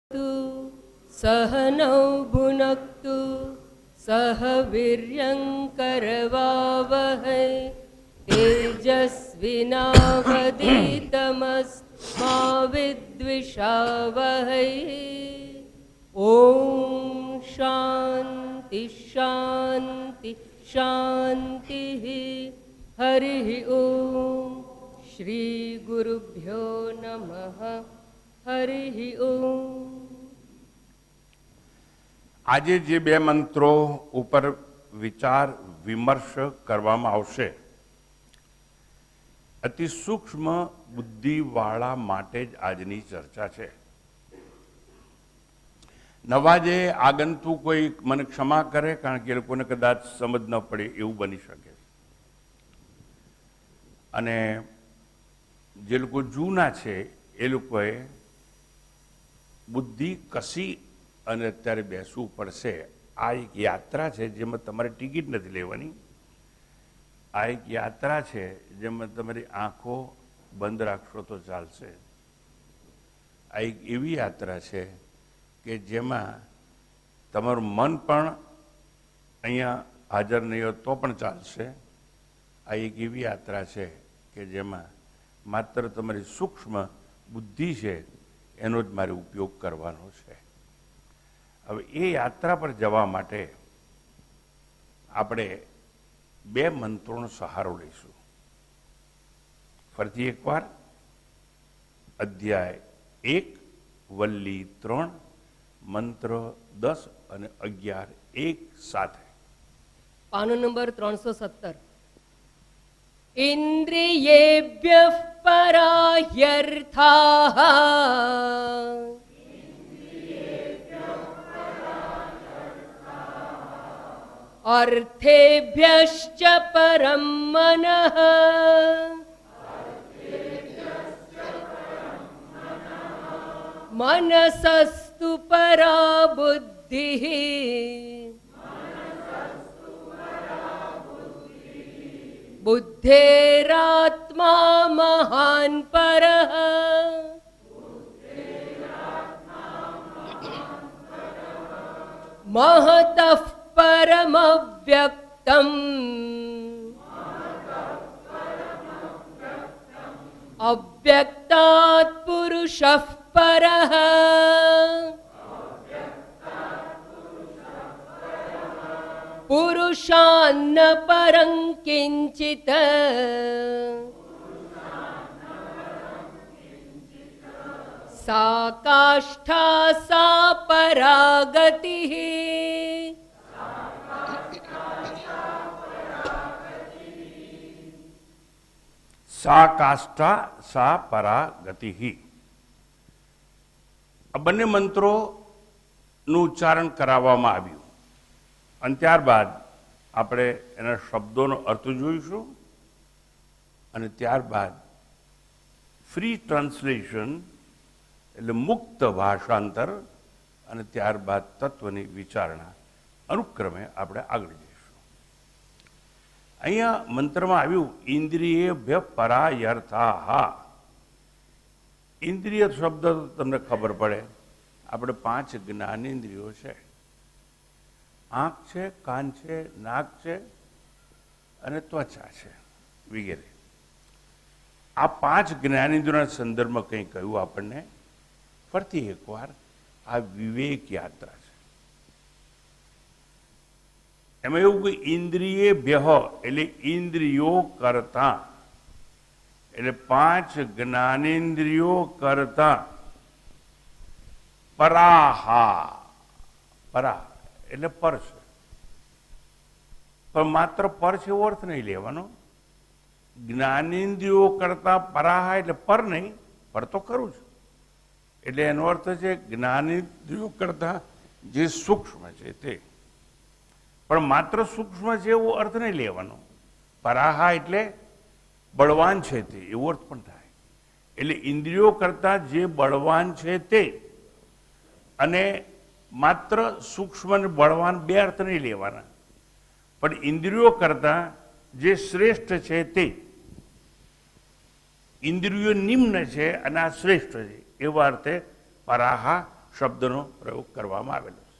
सहनौ भुनक्तु सह वीर्यङ्करवावहै तेजस्विनावधीतमस्मा विद्विषावहै। ॐ शान्ति शान्ति शान्तिः। हरिः ॐ। श्री गुरुभ्यो नमः। हरिः ॐ। આજે જે બે મંત્રો ઉપર વિચાર વિમર્શ કરવામાં આવશે અતિ સૂક્ષ્મ બુદ્ધિવાળા માટે જ આજની ચર્ચા છે. નવા જે આગંતુક કોઈ મને ક્ષમા કરે, કારણ કે એ લોકોને કદાચ સમજ ન પડે એવું બની શકે. અને જે લોકો જૂના છે એ લોકોએ બુદ્ધિ કસી અને અત્યારે બેસવું પડશે. આ એક યાત્રા છે જેમાં તમારે ટિકિટ નથી લેવાની. આ એક યાત્રા છે જેમાં તમારી આંખો બંધ રાખશો તો ચાલશે. આ એક એવી યાત્રા છે કે જેમાં તમારું મન પણ અહીંયા હાજર નહીં હોય તો પણ ચાલશે. આ એક એવી યાત્રા છે કે જેમાં માત્ર તમારી સૂક્ષ્મ બુદ્ધિ છે એનો જ મારે ઉપયોગ કરવાનો છે. હવે એ યાત્રા પર જવા માટે આપણે બે મંત્રોનો સહારો લઈશું. ફરીથી એકવાર અધ્યાય 1 વલ્લી 3 મંત્ર 10 અને 11 એક સાથે. પાનો નંબર 317. ઇન્દ્રિયેભ્યઃ પરાહ્યર્થાઃ અર્થેભ્યશ્ચ પરમ મનઃ મનસસ્તુ પરા બુદ્ધિઃ બુદ્ધેરાત્મા મહાન પરઃ મહતઃ પરમવ્યક્તમ અવ્યક્તાત પુરુષઃ પરઃ પુરુષાન્ન પરં કિંચિત સા કાષ્ઠા સા પરાગતિઃ સા કાષ્ઠા સા પરાગતિ. આ બંને મંત્રોનું ઉચ્ચારણ કરાવવામાં આવ્યું અને ત્યારબાદ આપણે એના શબ્દોનો અર્થ જોઈશું અને ત્યારબાદ ફ્રી ટ્રાન્સલેશન એટલે મુક્ત ભાષાંતર અને ત્યારબાદ તત્વની વિચારણા અનુક્રમે આપણે આગળ જઈશું. અહીંયા મંત્રમાં આવ્યું ઇન્દ્રિયેભ્ય પરાયર્થાઃ. ઇન્દ્રિય શબ્દ તમને ખબર પડે. આપણે 5 જ્ઞાનેન્દ્રિયો છે. આંખ છે, કાન છે, નાક છે અને ત્વચા છે વગેરે. આ 5 જ્ઞાનેન્દ્રિયોના સંદર્ભમાં કંઈ કહ્યું આપણને. ફરતી એકવાર આ વિવેક યાત્રા છે. એમાં એવું કે ઇન્દ્રિયેભ્ય એટલે ઇન્દ્રિયો કરતા, એટલે 5 જ્ઞાનેન્દ્રિયો કરતા પરાહા. પરા એટલે પર છે, પણ માત્ર પર છે એવો અર્થ નહીં લેવાનો. જ્ઞાનેન્દ્રિયો કરતા પરાહા એટલે પર નહીં, પર તો ખરું છે. એટલે એનો અર્થ છે જ્ઞાનેન્દ્રિયો કરતા જે સૂક્ષ્મ છે તે. પણ માત્ર સૂક્ષ્મ છે એવો અર્થ નહીં લેવાનો. પરાહા એટલે બળવાન છે તે એવો અર્થ પણ થાય. એટલે ઇન્દ્રિયો કરતા જે બળવાન છે તે, અને માત્ર સૂક્ષ્મ અને બળવાન બે અર્થ નહીં લેવાના. પણ ઇન્દ્રિયો કરતા જે શ્રેષ્ઠ છે તે. ઇન્દ્રિયો નિમ્ન છે અને આ શ્રેષ્ઠ છે એવા અર્થે પરાહા શબ્દનો પ્રયોગ કરવામાં આવેલો છે.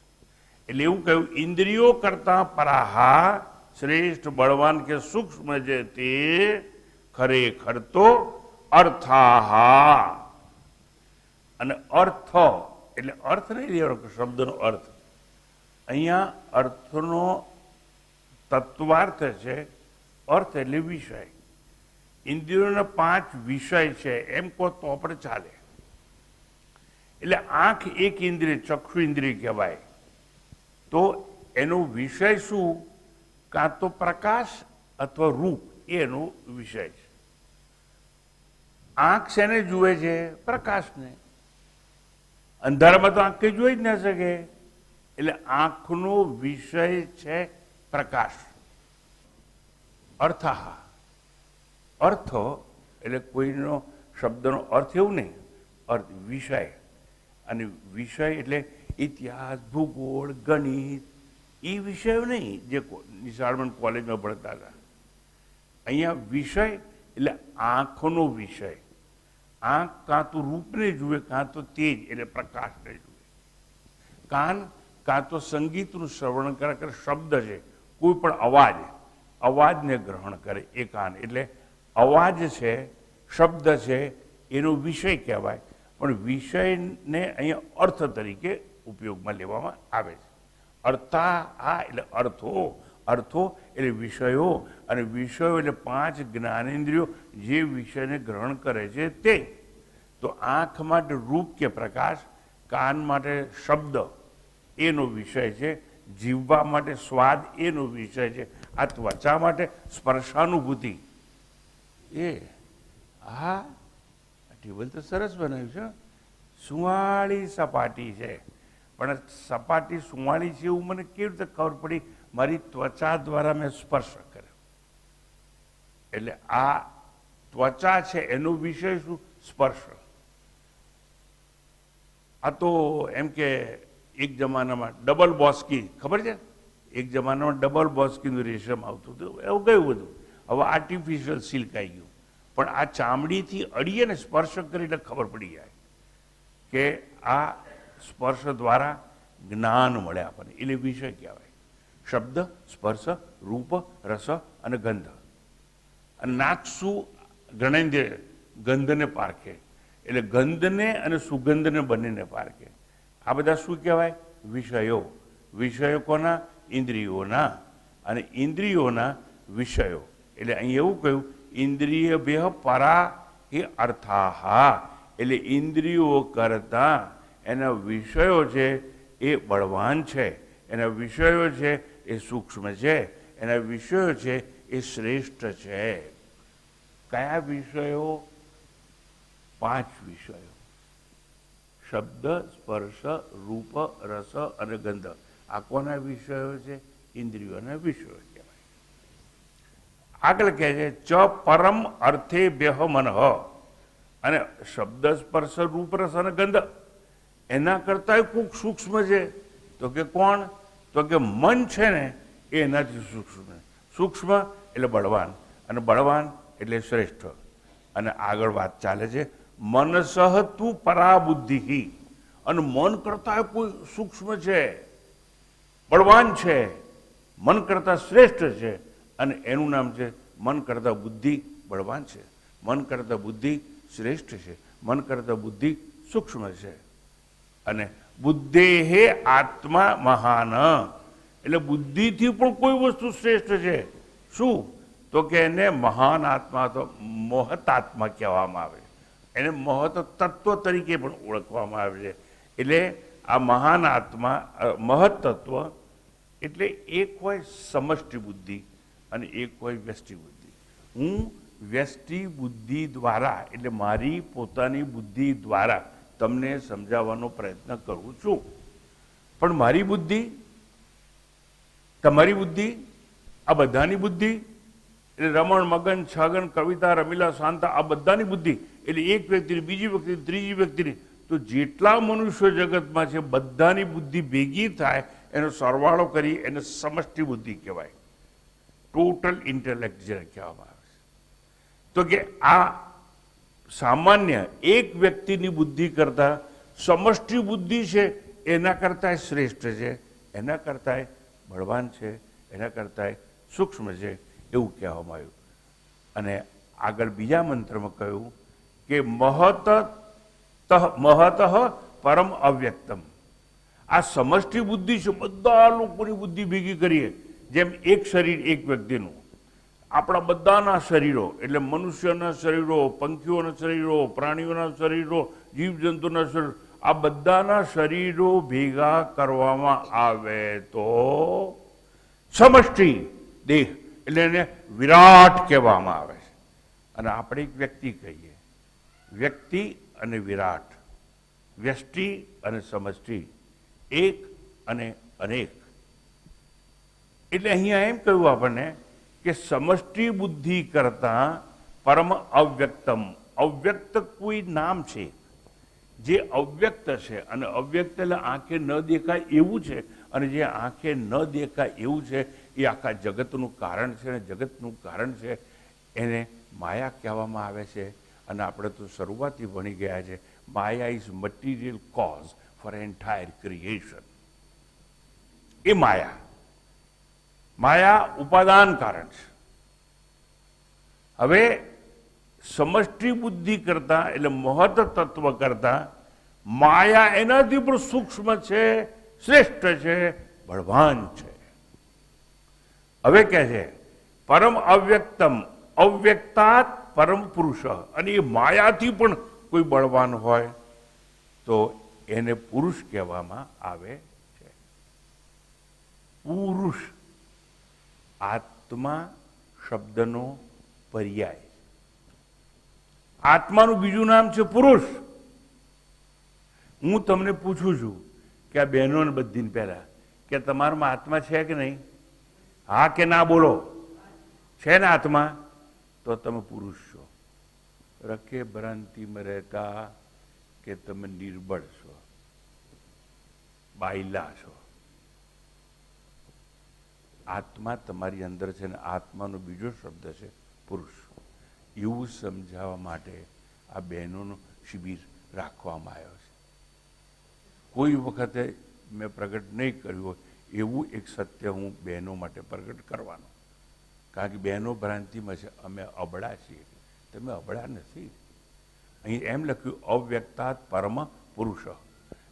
એટલે એવું કહ્યું, ઇન્દ્રિયો કરતા પરાહા શ્રેષ્ઠ બળવાન કે સૂક્ષ્મ છે તે ખરેખર તો અર્થાહા. અને અર્થ એટલે અર્થ નહીં લેવાનો, શબ્દનો અર્થ. અહીંયા અર્થનો તત્વાર્થ છે. અર્થ એટલે વિષય. ઇન્દ્રિયોના 5 વિષય છે એમ કહો તો પણ ચાલે. એટલે આંખ એક ઇન્દ્રિય, ચક્ષુ ઇન્દ્રિય કહેવાય. તો એનો વિષય શું? કાં તો પ્રકાશ અથવા રૂપ, એનો વિષય છે. આંખ શેને જુએ છે? પ્રકાશને. અંધારામાં તો આંખ કંઈ જોઈ જ ના શકે. એટલે આંખનો વિષય છે પ્રકાશ. અર્થાહા. અર્થ એટલે કોઈનો શબ્દનો અર્થ એવું નહીં, અર્થ વિષય. અને વિષય એટલે ઇતિહાસ, ભૂગોળ, ગણિત, એ વિષયો નહીં જે નિશાળમાં કોલેજમાં ભણતા હતા. અહીંયા વિષય એટલે આંખનો વિષય. આંખ કાં તો રૂપને જુએ, કાં તો તેજ એટલે પ્રકાશને જુએ. કાન કાં તો સંગીતનું શ્રવણ કરે, શબ્દ છે, કોઈ પણ અવાજને ગ્રહણ કરે એ કાન. એટલે અવાજ છે, શબ્દ છે, એનો વિષય કહેવાય. પણ વિષયને અહીંયા અર્થ તરીકે ઉપયોગમાં લેવામાં આવે છે. અર્થા એટલે અર્થો એટલે વિષયો. અને વિષયો એટલે 5 જ્ઞાનેન્દ્રિયો જે વિષયને ગ્રહણ કરે છે તે. તો આંખ માટે રૂપ કે પ્રકાશ, કાન માટે શબ્દ એનો વિષય છે, જીવવા માટે સ્વાદ એનો વિષય છે, આ ત્વચા માટે સ્પર્શાનુભૂતિ. આ ટેબલ તો સરસ બનાવ્યું છે, સુંવાળી સપાટી છે. પણ સપાટી સુંવાળી છે એવું મને કેવી રીતે ખબર પડી? મારી ત્વચા દ્વારા મેં સ્પર્શ કર્યો. એટલે આ ત્વચા છે એનો વિષય શું? સ્પર્શ. આ તો એમ કે એક જમાનામાં ડબલ બોસ્કી, ખબર છે? એક જમાનામાં ડબલ બોસ્કીનું રેશમ આવતું હતું, એવું ગયું બધું. હવે આર્ટિફિશિયલ સિલ્ક આવી ગયું. પણ આ ચામડીથી અડીએ ને, સ્પર્શ કરી એટલે ખબર પડી જાય કે આ સ્પર્શ દ્વારા જ્ઞાન મળે આપણને. એટલે વિષય કહેવાય. શબ્દ, સ્પર્શ, રૂપ, રસ અને ગંધ. અને નાક શું? જ્ઞાનેન્દ્રિય ગંધને પારખે. એટલે ગંધને અને સુગંધને બંનેને પારખે. આ બધા શું કહેવાય? વિષયો. વિષયો કોના? ઇન્દ્રિયોના. અને ઇન્દ્રિયોના વિષયો. એટલે અહીં એવું કહ્યું, ઇન્દ્રિય બેહ પરા એ અર્થાહા. એટલે ઇન્દ્રિયો કરતા એના વિષયો છે એ બળવાન છે, એના વિષયો છે એ સૂક્ષ્મ છે, એના વિષયો છે એ શ્રેષ્ઠ છે. કયા વિષયો? 5 વિષયો. શબ્દ, સ્પર્શ, રૂપ, રસ અને ગંધ. આ કોના વિષયો છે? ઇન્દ્રિયોના વિષયો કહેવાય. આગળ કહે છે ચ પરમ અર્થે બેહ મનઃ. અને શબ્દ, સ્પર્શ, રૂપ, રસ અને ગંધ એના કરતા ખૂબ સૂક્ષ્મ છે. તો કે કોણ? તો કે મન છે ને એ એનાથી સૂક્ષ્મ. સૂક્ષ્મ એટલે બળવાન, અને બળવાન એટલે શ્રેષ્ઠ. અને આગળ વાત ચાલે છે, મનસઃ તું પરાબુદ્ધિ. અને મન કરતા કોઈ સૂક્ષ્મ છે, બળવાન છે, મન કરતા શ્રેષ્ઠ છે. અને એનું નામ છે મન કરતા બુદ્ધિ બળવાન છે, મન કરતા બુદ્ધિ શ્રેષ્ઠ છે, મન કરતા બુદ્ધિ સૂક્ષ્મ છે. અને બુદ્ધેહે આત્મા મહાન. એટલે બુદ્ધિથી પણ કોઈ વસ્તુ શ્રેષ્ઠ છે. શું? તો કે એને મહાન આત્મા, તો મોહત આત્મા કહેવામાં આવે. એને મહત તત્વ તરીકે પણ ઓળખવામાં આવે છે. એટલે આ મહાન આત્મા, મહત તત્વ એટલે એક હોય સમષ્ટિ બુદ્ધિ અને એક હોય વ્યષ્ટિ બુદ્ધિ. હું વ્યષ્ટિ બુદ્ધિ દ્વારા એટલે મારી પોતાની બુદ્ધિ દ્વારા તમને સમજાવવાનો પ્રયત્ન કરું છું. પણ મારી બુદ્ધિ, તમારી બુદ્ધિ, આ બધાની બુદ્ધિ એટલે રમણ, મગન, છગન, કવિતા, રમીલા, શાંતા, આ બધાની બુદ્ધિ એટલે એક વ્યક્તિની, બીજી વ્યક્તિની, ત્રીજી વ્યક્તિની. તો જેટલા મનુષ્ય જગતમાં છે બધાની બુદ્ધિ ભેગી થાય એનો સરવાળો કરી એને સમષ્ટિ બુદ્ધિ કહેવાય. ટોટલ ઇન્ટેલેક્ટ જેને કહેવામાં આવે છે. તો કે આ સામાન્ય એક વ્યક્તિની બુદ્ધિ કરતાં સમષ્ટિ બુદ્ધિ છે એના કરતાં શ્રેષ્ઠ છે, એના કરતાં બળવાન છે, એના કરતાં સૂક્ષ્મ છે, એવું કહેવામાં આવ્યું. અને આગળ બીજા મંત્રમાં કહ્યું કે મહત પરમ અવ્યક્તમ. આ સમષ્ટિ બુદ્ધિ છે, બધા લોકોની બુદ્ધિ ભેગી કરીએ, જેમ એક શરીર એક વ્યક્તિનું, આપણા બધાના શરીરો એટલે મનુષ્યના શરીરો, પંખીઓના શરીરો, પ્રાણીઓના શરીરો, જીવજંતુના શરીરો, આ બધાના શરીરો ભેગા કરવામાં આવે તો સમષ્ટિ દેહ એટલે એને વિરાટ કહેવામાં આવે છે. અને આપણે એક વ્યક્તિ કહીએ, વ્યક્તિ અને વિરાટ, વ્યષ્ટિ અને સમષ્ટિ, એક અને અનેક. એટલે અહીંયા એમ કહ્યું આપણને કે સમષ્ટિ બુદ્ધિ કરતા પરમ અવ્યક્તમ. અવ્યક્ત કોઈ નામ છે જે અવ્યક્ત છે, અને અવ્યક્ત એટલે આંખે ન દેખાય એવું છે, અને જે આંખે ન દેખાય એવું છે એ આખા જગતનું કારણ છે, અને જગતનું કારણ છે એને માયા કહેવામાં આવે છે. અને આપણે તો શરૂઆતથી ભણી ગયા છે, maya is material cause for entire creation. એ માયા ઉપાદાન કારણ છે. હવે સમષ્ટિ બુદ્ધિ કરતા એટલે મહત તત્વ કરતા માયા એનાથી પણ સૂક્ષ્મ છે, શ્રેષ્ઠ છે, બળવાન છે. હવે કહે છે પરમ અવ્યક્તમ, અવ્યક્તાત પરમ પુરુષ. અને એ માયાથી પણ કોઈ બળવાન હોય તો એને પુરુષ કહેવામાં આવે છે. પુરુષ આત્મા શબ્દનો પર્યાય. આત્માનું બીજું નામ છે પુરુષ. હું તમને પૂછું છું કે આ બહેનોને બધીને પહેલા કે તમારામાં આત્મા છે કે નહીં? હા કે ના બોલો. છે ને આત્મા? તો તમે પુરુષ છો. રખે ભ્રાંતિમાં રહેતા કે તમે નિર્બળ છો, બાયલા છો. આત્મા તમારી અંદર છે, ને આત્માનો બીજો શબ્દ છે પુરુષ. એવું સમજાવવા માટે આ બહેનોનો શિબિર રાખવામાં આવ્યો છે. કોઈ વખતે મેં પ્રગટ નહીં કર્યું હોય એવું એક સત્ય હું બહેનો માટે પ્રગટ કરવાનો. કારણ કે બહેનો ભ્રાંતિમાં છે, અમે અબળા છીએ. તમે અબળા નથી. અહીં એમ લખ્યું અવ્યક્તાત પરમ પુરુષ.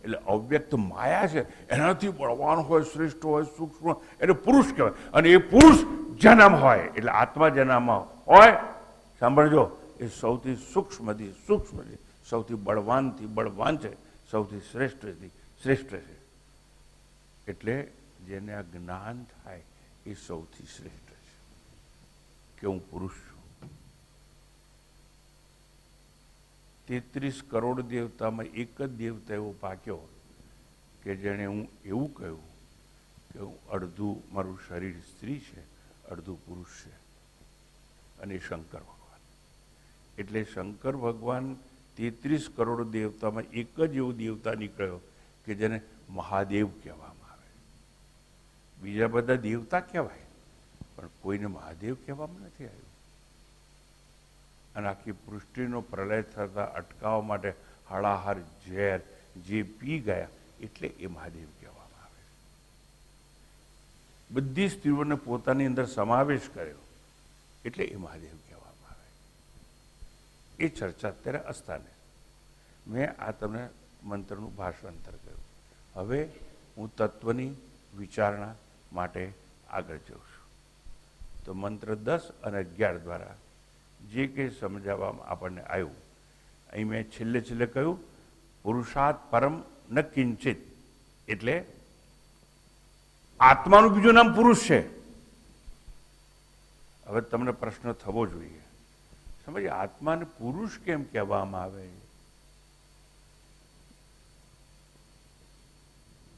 એટલે અવ્યક્ત માયા છે એનાથી બળવાન હોય, શ્રેષ્ઠ હોય, સૂક્ષ્મ, એટલે પુરુષ કહેવાય. અને એ પુરુષ જન્મ હોય એટલે આત્મા જન્મ હોય, સાંભળજો, એ સૌથી સૂક્ષ્મથી સૂક્ષ્મ છે, સૌથી બળવાનથી બળવાન છે, સૌથી શ્રેષ્ઠથી શ્રેષ્ઠ છે. એટલે જેને આ જ્ઞાન થાય એ સૌથી શ્રેષ્ઠ છે કે હું પુરુષ છું. 33 કરોડ દેવતામાં એક જ દેવતા એવો પાક્યો કે જેણે હું એવું કહ્યું કે હું અડધું મારું શરીર સ્ત્રી છે, અડધું પુરુષ છે, અને શંકર ભગવાન. એટલે શંકર ભગવાન 33 કરોડ દેવતામાં એક જ એવો દેવતા નીકળ્યો કે જેને મહાદેવ કહેવામાં આવે. બીજા બધા દેવતા કહેવાય પણ કોઈને મહાદેવ કહેવામાં નથી આવ્યું. અને આખી પૃષ્ટિનો પ્રલય થતા અટકાવવા માટે હળાહાર ઝેર જે પી ગયા એટલે એ મહાદેવ કહેવામાં આવે. બધી સ્ત્રીઓને પોતાની અંદર સમાવેશ કર્યો એટલે એ મહાદેવ કહેવામાં આવે. એ ચર્ચા અત્યારે અસ્થાને. મેં આ તમને મંત્રનું ભાષાંતર કર્યું. હવે હું તત્વની વિચારણા માટે આગળ જઉં છું. તો મંત્ર 10 અને 11 દ્વારા જે કંઈ સમજાવવામાં આપણને આવ્યું, અહીં મેં છેલ્લે કહ્યું પુરુષાત પરમ ન કિંચિત. એટલે આત્માનું બીજું નામ પુરુષ છે. હવે તમને પ્રશ્ન થવો જોઈએ, સમજ, આત્માને પુરુષ કેમ કહેવામાં આવે?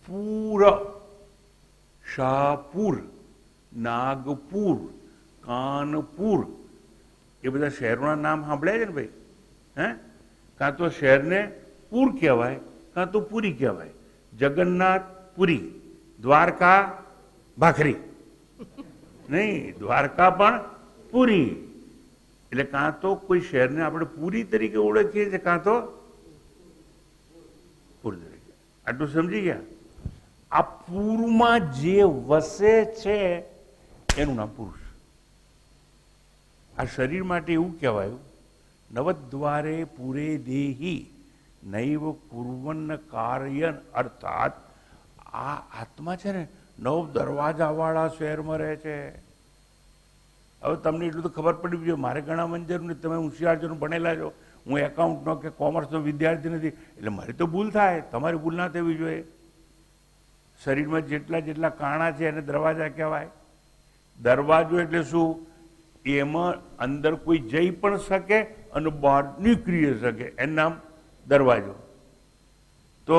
પૂર, શાહપુર, નાગપુર, કાનપુર, એ બધા શહેરોના નામ સાંભળ્યા છે ને ભાઈ? હે, કાં તો શહેરને પુર કહેવાય, કાં તો પુરી કહેવાય. જગન્નાથ પુરી, દ્વારકા ભાખરી નહીં, દ્વારકા પણ પુરી. એટલે કાં તો કોઈ શહેરને આપણે પુરી તરીકે ઓળખીએ છીએ, કાં તો આટલું સમજી ગયા? આ પૂરમાં જે વસે છે એનું નામ પુરુષ. આ શરીર માટે એવું કહેવાયું, નવદ્વારે પૂરે દેહી નૈવ કુર્વન કાર્યન, અર્થાત આ આત્મા છે ને 9 દરવાજાવાળા શહેરમાં રહે છે. હવે તમને એટલું તો ખબર પડી જોઈએ, મારે ઘણા મંજર ને તમે હોશિયાર છો, ભણેલા છો, હું એકાઉન્ટનો કે કોમર્સનો વિદ્યાર્થી નથી, એટલે મારી તો ભૂલ થાય, તમારી ભૂલ ના થવી જોઈએ. શરીરમાં જેટલા જેટલા કાણા છે એને દરવાજા કહેવાય. દરવાજો એટલે શું? એમાં અંદર કોઈ જઈ પણ શકે અને બહાર નીકળી શકે, એનું નામ દરવાજો. તો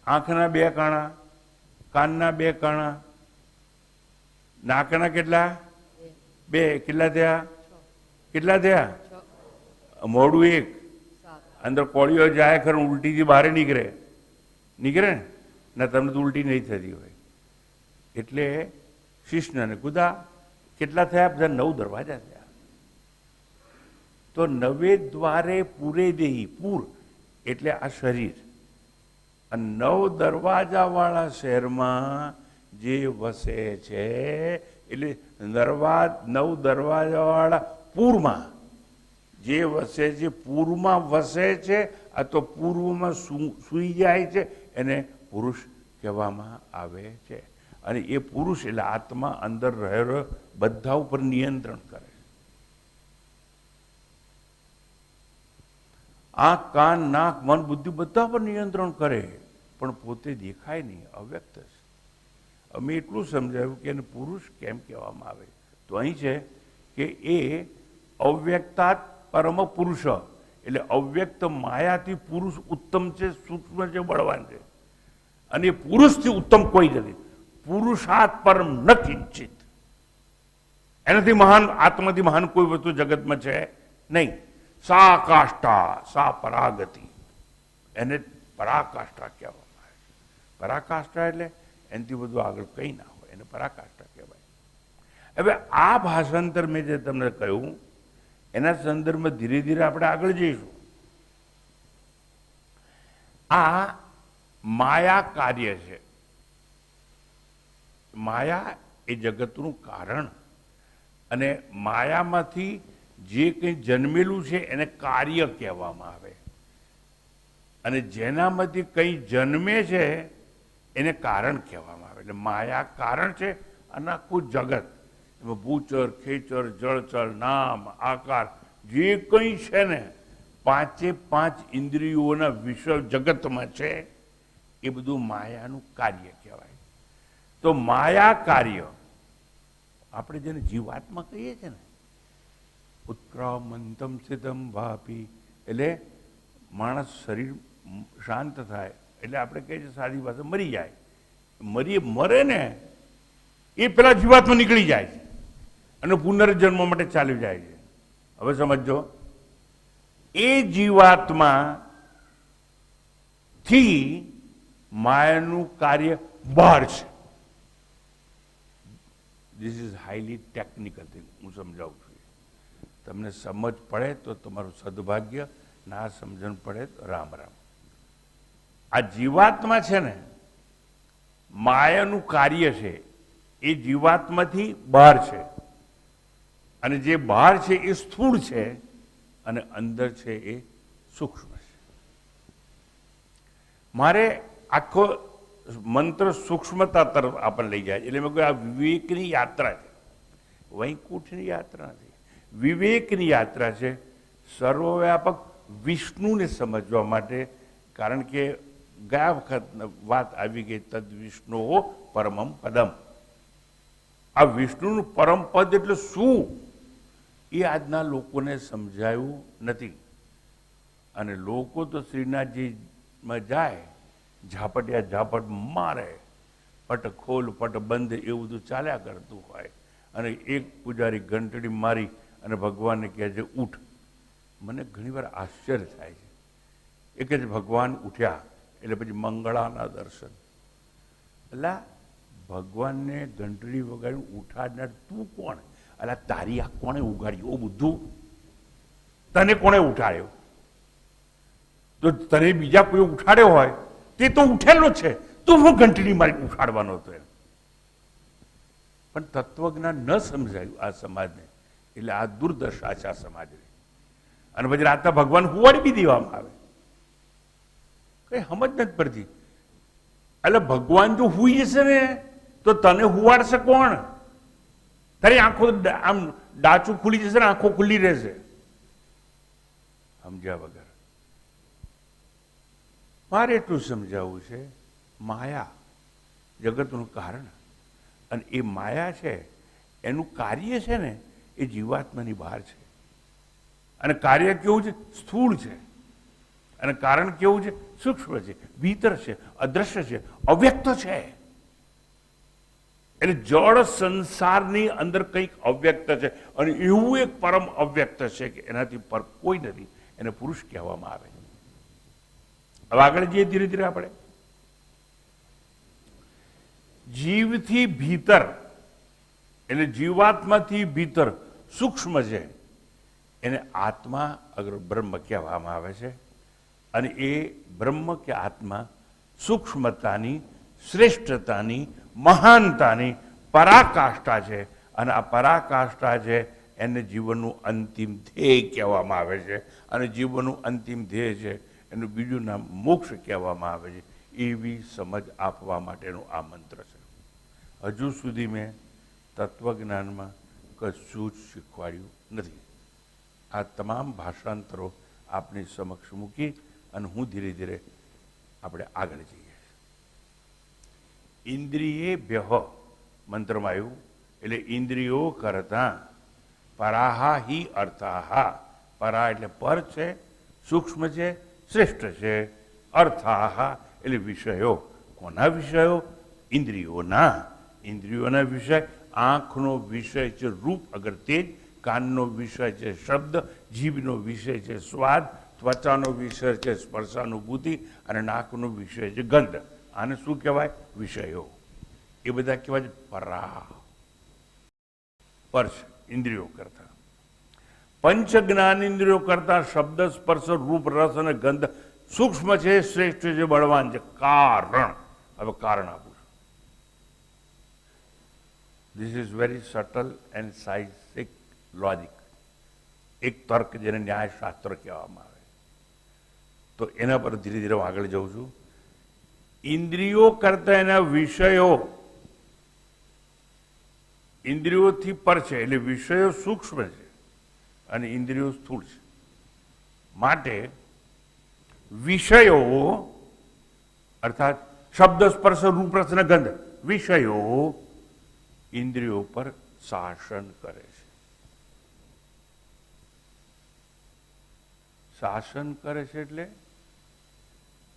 આંખના 2 કાણા, કાનના 2 કાણા, નાકના કેટલા? 2. કેટલા થયા? કેટલા થયા? મોઢું 1. અંદર કોળીઓ જાય ખરું, ઉલટીથી બહાર નીકળે ને? ના, તમને તો ઉલટી નહીં થતી હોય. એટલે શિષ્ણ અને કુદા કેટલા થયા? બધા 9 દરવાજા થયા. તો 9 દ્વારે પૂરે દેહી, પૂર એટલે આ શરીર, અને 9 દરવાજાવાળા શહેરમાં જે વસે છે, એટલે 9 દરવાજાવાળા પૂરમાં જે વસે છે, પૂરમાં વસે છે, આ તો પૂર્વમાં સૂઈ જાય છે, એને પુરુષ કહેવામાં આવે છે. અને એ પુરુષ એટલે આત્મા અંદર રહેલો બધા ઉપર નિયંત્રણ કરે. આંખ, કાન, નાક, મન, બુદ્ધિ બધા પર નિયંત્રણ કરે, પણ પોતે દેખાય નહીં, અવ્યક્ત છે. અમે એટલું સમજાવ્યું કે એને પુરુષ કેમ કહેવામાં આવે. તો અહીં છે કે એ અવ્યક્તાત પરમ પુરુષ, એટલે અવ્યક્ત માયાથી પુરુષ ઉત્તમ છે, સૂક્ષ્મ છે, બળવાન છે. અને પુરુષથી ઉત્તમ કોઈ નથી. પુરુષાત પરમ ન કિંચિત. એનાથી મહાન, આત્માથી મહાન કોઈ વસ્તુ જગતમાં છે નહીં. સા કાષ્ઠા સા પરાગતિ, એને પરાકાષ્ઠા કહેવામાં આવે. પરાકાષ્ઠા એટલે એનાથી બધું આગળ કંઈ ના હોય, એને પરાકાષ્ઠા કહેવાય. હવે આ ભાષાંતર મેં જે તમને કહ્યું એના સંદર્ભમાં ધીરે ધીરે આપણે આગળ જઈશું. આ માયા કાર્ય છે. માયા એ જગતનું કારણ, અને માયામાંથી જે કંઈ જન્મેલું છે એને કાર્ય કહેવામાં આવે, અને જેનામાંથી કંઈ જન્મે છે એને કારણ કહેવામાં આવે. એટલે માયા કારણ છે, અને આખું જગત એમાં ભૂચર, ખેચર, જળચર, નામ, આકાર જે કંઈ છે ને 5 ઇન્દ્રિયોના વિશ્વ જગતમાં છે એ બધું માયાનું કાર્ય કહેવાય. તો માયા કાર્ય આપણે જેને જીવાત્મા કહીએ છીએ ને, ઉત્ક્રામંતમ સિદ્ધમ વાપી, એટલે માણસ શરીર શાંત થાય એટલે આપણે કહીએ છીએ સાદી પાસે મરી જાય. મરે ને એ પેલા જીવાત્મા નીકળી જાય છે અને પુનર્જન્મ માટે ચાલી જાય છે. હવે સમજો, એ જીવાત્મા થી માયાનું કાર્ય બહાર છે. This is highly technical thing. હું સમજાવું છું, તમને સમજ પડે તો તમારું સદભાગ્ય, ના સમજણ પડે તો રામ રામ. આ જીવાત્મા છે ને, માયાનું કાર્ય છે એ જીવાત્માથી બહાર છે, અને જે બહાર છે એ સ્થૂળ છે અને અંદર છે એ સૂક્ષ્મ છે. મારે આખો મંત્ર સૂક્ષ્મતા તરફ આપણને લઈ જાય. એટલે મેં કહ્યું આ વિવેકની યાત્રા છે, વૈકુંઠની યાત્રા નથી, વિવેકની યાત્રા છે. સર્વવ્યાપક વિષ્ણુને સમજવા માટે, કારણ કે ગયા વખત વાત આવી ગઈ, તદ વિષ્ણુ પરમમ પદમ. આ વિષ્ણુનું પરમ પદ એટલે શું એ આજના લોકોને સમજાયું નથી. અને લોકો તો શ્રીનાથજીમાં જાય, ઝાપટિયા ઝાપટ મારે, પટ ખોલ પટ બંધ એવું બધું ચાલ્યા કરતું હોય, અને એક પૂજારી ઘંટડી મારી અને ભગવાનને કહે છે ઉઠ. મને ઘણીવાર આશ્ચર્ય થાય છે. એ કહે છે ભગવાન ઉઠ્યા એટલે પછી મંગળાના દર્શન. એટલે ભગવાનને ઘંટડી વગાડીને ઉઠાડનાર તું કોણ? એટલે તારી આ કોણે ઉગાડ્યું? ઓ બુદ્ધુ, તને કોણે ઉઠાડ્યો? તો તને બીજા કોઈ ઉઠાડ્યો હોય તે તો ઉઠેલો છે, તો હું ઘંટડી મારી ઉઠાડવાનો હતો એમ. પણ તત્વજ્ઞાન ન સમજાયું આ સમાજને, એટલે આ દુર્દશા છે આ સમાજની. અને પછી રાતના ભગવાન હુવાડી બી દેવામાં આવે, કઈ સમજ નથી પડતી. એટલે ભગવાન જો હુઈ જશે ને તો તને હુવાડશે કોણ? તારી આંખો આમ ડાચું ખુલી જશે ને આંખો ખુલ્લી રહેશે સમજ્યા વગર. મારે એટલું સમજાવવું છે, માયા જગતનું કારણ, અને એ માયા છે એનું કાર્ય છે ને એ જીવાત્માની બહાર છે. અને કાર્ય કેવું છે? સ્થૂળ છે. અને કારણ કેવું છે? સૂક્ષ્મ છે, ભીતર છે, અદ્રશ્ય છે, અવ્યક્ત છે. એટલે જળ સંસારની અંદર કંઈક અવ્યક્ત છે, અને એવું એક પરમ અવ્યક્ત છે કે એનાથી પર કોઈ નથી, એને પુરુષ કહેવામાં આવે. હવે આગળ જઈએ ધીરે ધીરે આપણે. જીવથી ભીતર એટલે જીવાત્માથી ભીતર સૂક્ષ્મ છે એને આત્મા અગર બ્રહ્મ કહેવામાં આવે છે. અને એ બ્રહ્મ કે આત્મા સૂક્ષ્મતાની, શ્રેષ્ઠતાની, મહાનતાની પરાકાષ્ઠા છે. અને આ પરાકાષ્ઠા છે એને જીવનનું અંતિમ ધ્યેય કહેવામાં આવે છે. અને જીવનનું અંતિમ ધ્યેય છે એનું બીજું નામ મોક્ષ કહેવામાં આવે છે. એવી સમજ આપવા માટેનું આ મંત્ર છે. હજુ સુધી મેં તત્વજ્ઞાનમાં કશું જ શીખવાડ્યું નથી. આ તમામ ભાષાંતરો આપની સમક્ષ મૂકી અને હું ધીરે ધીરે આપણે આગળ જઈએ. ઇન્દ્રિયેભ્યઃ મંત્રમાં આવ્યું, એટલે ઇન્દ્રિયો કરતા પરાહા હિ અર્થાહા. પરા એટલે પર છે, સૂક્ષ્મ છે, શ્રેષ્ઠ છે. અર્થાહા એટલે વિષયો. કોના વિષયો? ઇન્દ્રિયોના. ઇન્દ્રિયોના વિષય. આંખનો વિષય છે રૂપ અગર તેજ, કાનનો વિષય છે શબ્દ, જીભનો વિષય છે સ્વાદ, ત્વચાનો વિષય છે સ્પર્શાનુભૂતિ, અને નાકનો વિષય છે ગંધ. આને શું કહેવાય? વિષયો. એ બધા કહેવાય છે પરા, પર છે ઇન્દ્રિયો કરતા. પંચ જ્ઞાનેન્દ્રિયો કરતા શબ્દ, સ્પર્શ, રૂપ, રસ અને ગંધ સૂક્ષ્મ છે, શ્રેષ્ઠ છે, બળવાન છે. કારણ. હવે કારણ આપું છું. This is very subtle and scientific logic. એક તર્ક જેને ન્યાયશાસ્ત્ર કહેવામાં આવે. તો એના પર ધીરે ધીરે હું આગળ જઉં છું. ઇન્દ્રિયો કરતા એના વિષયો ઇન્દ્રિયોથી પર છે, એટલે વિષયો સૂક્ષ્મ છે અને ઇન્દ્રિયો સ્થૂળ છે. માટે વિષયો અર્થાત શબ્દ, સ્પર્શ, રૂપ, રસ અને ગંધ વિષયો ઇન્દ્રિયો પર શાસન કરે છે. શાસન કરે છે એટલે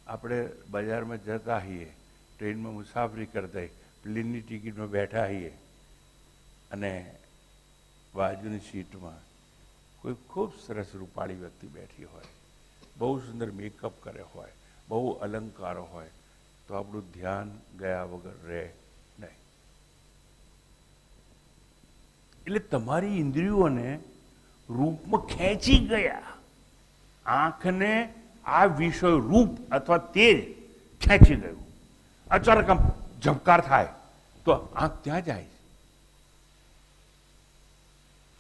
આપણે બજારમાં જતા હોઈએ, ટ્રેનમાં મુસાફરી કરતા હોઈએ, પ્લેનની ટિકિટમાં બેઠા હોઈએ અને બાજુની સીટમાં કોઈ ખૂબ સરસ રૂપાળી વ્યક્તિ બેઠી હોય, બહુ સુંદર મેકઅપ કરે હોય, બહુ અલંકારો હોય, તો આપણું ધ્યાન ગયા વગર રહે નહીં. એટલે તમારી ઇન્દ્રિયોને રૂપમાં ખેંચી ગયા. આંખને આ વિષય રૂપ અથવા તેજ ખેંચી ગયું. અચાનક આમ ઝબકાર થાય તો આંખ ત્યાં જાય.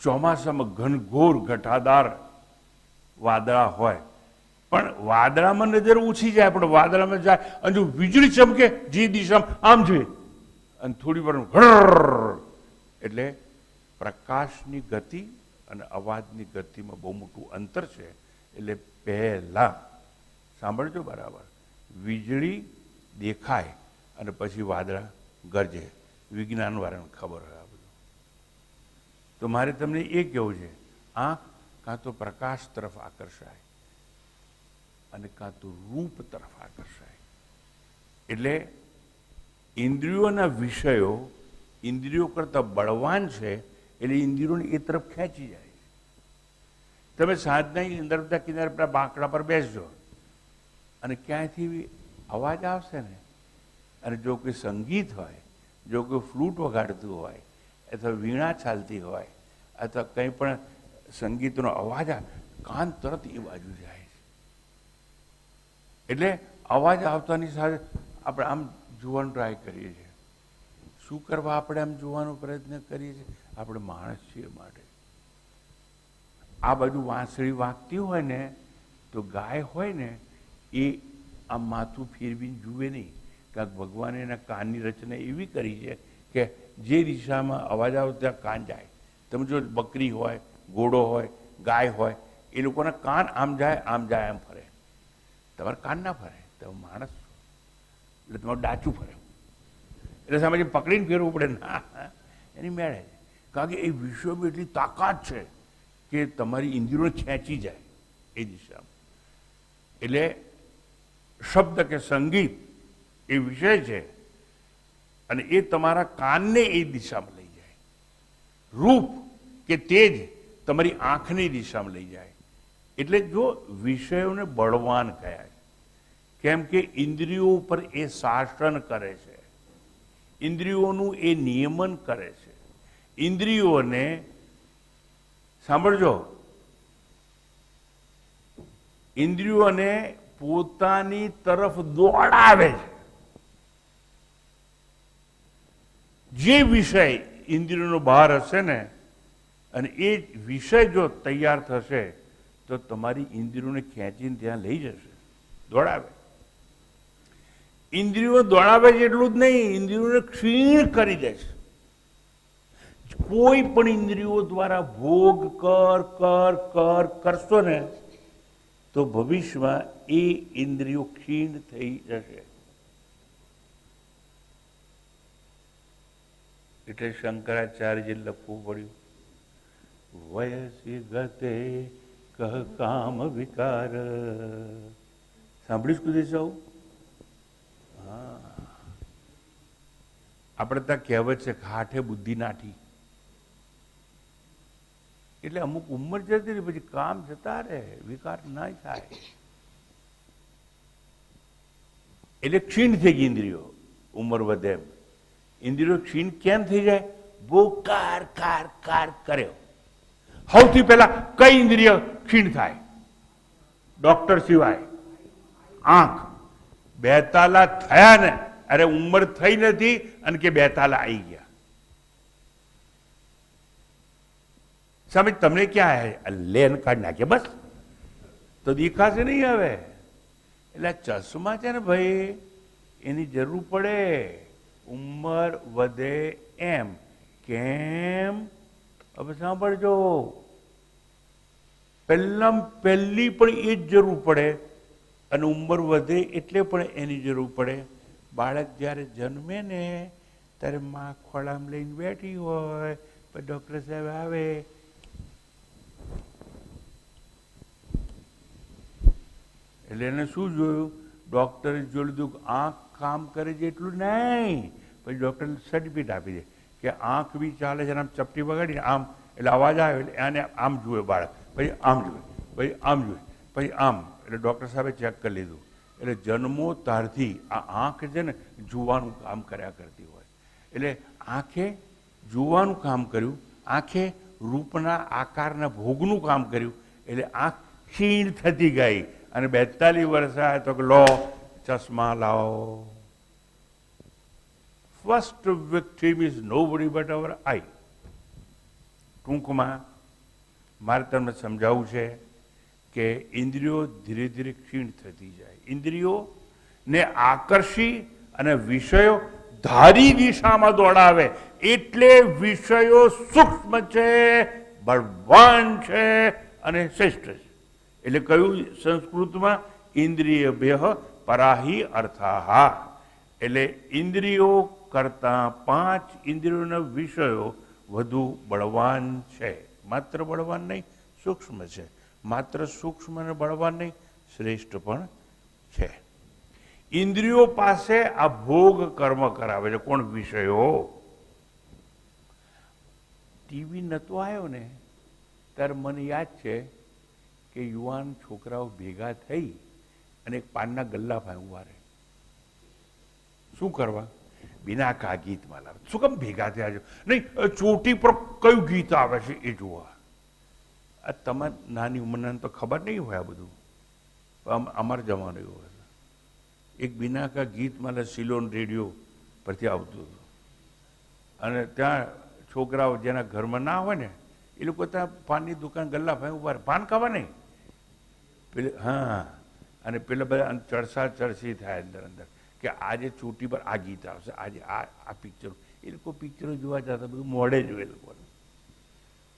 ચોમાસામાં ઘનઘોર ઘટાદાર વાદળા હોય, પણ વાદળામાં નજર ઓછી જાય, પણ વાદળામાં જાય અને જો વીજળી ચમકે જે દિશામાં આમ જોઈએ અને થોડી વાર એટલે પ્રકાશની ગતિ અને અવાજની ગતિમાં બહુ મોટું અંતર છે. એટલે પહેલા સાંભળજો બરાબર, વીજળી દેખાય અને પછી વાદળા ગરજે. વિજ્ઞાનવાળાને ખબર હોય આ બધું. તો મારે તમને એ કહેવું છે, આંખ કાં તો પ્રકાશ તરફ આકર્ષાય અને કાં તો રૂપ તરફ આકર્ષાય. એટલે ઇન્દ્રિયોના વિષયો ઇન્દ્રિયો કરતાં બળવાન છે, એટલે ઇન્દ્રિયોને એ તરફ ખેંચી જાય. તમે સાંજના નર્મદા કિનારે પેલા બાંકડા પર બેસજો અને ક્યાંયથી અવાજ આવશે ને, અને જો કોઈ સંગીત હોય, જો કોઈ ફ્લૂટ વગાડતું હોય અથવા વીણા ચાલતી હોય અથવા કંઈ પણ સંગીતનો અવાજ આવે, કાન તરત એ બાજુ જાય છે. એટલે અવાજ આવતાની સાથે આપણે આમ જોવાનો ટ્રાય કરીએ છીએ. શું કરવા આપણે આમ જોવાનો પ્રયત્ન કરીએ છીએ? આપણે માણસ છીએ માટે. આ બાજુ વાંસળી વાગતી હોય ને તો ગાય હોય ને એ આમ માથું ફેરવીને જુએ નહીં, કારણ કે ભગવાને એના કાનની રચના એવી કરી છે કે જે દિશામાં અવાજ આવે ત્યાં કાન જાય. તમે જો બકરી હોય, ઘોડો હોય, ગાય હોય, એ લોકોના કાન આમ જાય આમ ફરે. તમારા કાન ના ફરે, તમે માણસ છો એટલે તમારું ડાચું ફરે. એટલે સામે પકડીને ફેરવું પડે ના, એની મેળે. કારણ કે એ વિશ્વમાં એટલી તાકાત છે કે તમારી ઇન્દ્રિયોને ખેંચી જાય એ દિશામાં. એટલે શબ્દ કે સંગીત એ વિષય છે અને એ તમારા કાનને એ દિશામાં લઈ જાય. રૂપ કે તેજ તમારી આંખની દિશામાં લઈ જાય. એટલે જો વિષયોને બળવાન કહ્યા છે, કેમ કે ઇન્દ્રિયો ઉપર એ શાસન કરે છે, ઇન્દ્રિયોનું એ નિયમન કરે છે. ઇન્દ્રિયોને સાંભળજો, ઇન્દ્રિયોને પોતાની તરફ દોડાવે છે. જે વિષય ઇન્દ્રિયોનો બહાર હશે ને અને એ વિષય જો તૈયાર થશે તો તમારી ઇન્દ્રિયોને ખેંચીને ત્યાં લઈ જશે, દોડાવે. ઇન્દ્રિયો દોડાવે છે એટલું જ નહીં, ઇન્દ્રિયોને ક્ષીણ કરી દેશે. કોઈ પણ ઇન્દ્રિયો દ્વારા ભોગ કરશો ને તો ભવિષ્યમાં એ ઇન્દ્રિયો ક્ષીણ થઈ જશે. એટલે શંકરાચાર્ય લખવું પડ્યું, વયસી ગતે કહ કામ વિકાર. સાંભળ્યું કુદે સૌ? હા, આપણે ત્યાં કહેવત છે હાથે બુદ્ધિ નાઠી. એટલે અમુક ઉંમર જતી રહી પછી કામ જતા રહે, વિકાર ના થાય. એટલે ક્ષીણ થઈ ગઈ ઇન્દ્રિયો ઉંમર વધે એમ. ઇન્દ્રિયો ક્ષીણ કેમ થઈ જાય? બહુ કાર કર્યો. સૌથી પહેલા કઈ ઇન્દ્રિય ક્ષીણ થાય? ડોક્ટર સિવાય આંખ. બેતાલા થયા ને, અરે ઉંમર થઈ નથી અને કે બેતાલા આવી ગયા. સમજ તમને ક્યાં લેન કાઢ નાખે બસ તો દેખાશે નહીં હવે. એટલે ચશ્મા છે ને ભાઈ, એની જરૂર પડે ઉંમર વધે એમ. કેમ? હવે સાંભળજો, પહેલી પણ એ જ જરૂર પડે અને ઉંમર વધે એટલે પણ એની જરૂર પડે. બાળક જ્યારે જન્મે ને ત્યારે માં ખોળામાં લઈને બેઠી હોય, પછી ડૉક્ટર સાહેબ આવે, એટલે એને શું જોયું? ડૉક્ટરે જોઈ લીધું આંખ કામ કરે છે એટલું નહીં, પછી ડૉક્ટર સર્ટિફિકેટ આપી દે કે આંખ બી ચાલે છે. આમ ચપટી વગાડીને આમ એટલે અવાજ આવે એટલે આને આમ જુએ બાળક, પછી આમ જુએ, પછી આમ જુએ, પછી આમ. એટલે ડૉક્ટર સાહેબે ચેક કરી લીધું. એટલે જન્મો ત્યારથી આ આંખ છે ને જોવાનું કામ કર્યા કરતી હોય. એટલે આંખે જોવાનું કામ કર્યું, આંખે રૂપના આકારના ભોગનું કામ કર્યું. એટલે આંખ ક્ષીણ થતી ગઈ અને 42 વર્ષ આવે તો લો ચશ્મા લાવો. First victim is nobody but our eye. ટૂંકમાં મારે તમને સમજાવવું છે કે ઇન્દ્રિયો ધીરે ધીરે ક્ષીણ થતી જાય. ઇન્દ્રિયોને આકર્ષી અને વિષયો ધારી દિશામાં દોડાવે. એટલે વિષયો સૂક્ષ્મ છે, બળવાન છે અને શ્રેષ્ઠ છે. એટલે કયું સંસ્કૃતમાં? ઇન્દ્રિયભ્ય પરાહી અર્થાહા. એટલે ઇન્દ્રિયો કરતા 5 ઇન્દ્રિયોના વિષયો વધુ બળવાન છે. માત્ર બળવાન નહીં, સૂક્ષ્મ છે. માત્ર સૂક્ષ્મ અને બળવાન નહીં, શ્રેષ્ઠ પણ છે. ઇન્દ્રિયો પાસે આ ભોગ કર્મ કરાવે છે. કોણ? વિષયો. ટીવી નતો આવ્યો ને ત્યારે મને યાદ છે કે યુવાન છોકરાઓ ભેગા થઈ અને એક પાનના ગલ્લા પાસે ઉભા રહે. શું કરવા? બિના કા ગીતમાં લાવે. શું કેમ ભેગા થયા છે? નહીં, ચોટી પર કયું ગીત આવે છે એ જોવા. આ તમારે નાની ઉંમરના તો ખબર નહીં હોય આ બધું. અમારા જમાનો એવો હતો. એક બિનાકા ગીત મારા સિલોન રેડિયો પરથી આવતું હતું, અને ત્યાં છોકરાઓ જેના ઘરમાં ના હોય ને એ લોકો ત્યાં પાનની દુકાન ગલ્લા ભાઈ ઉભા રહે, પાન ખાવા નહીં પેલે, હા, અને પેલા બધા ચડસા ચડસી થાય અંદર અંદર કે આજે ચોટી પર આ ગીત આવશે, આજે આ પિક્ચરો, એ લોકો પિક્ચરો જોવા જતા બધું મોડે જોયે લોકોને.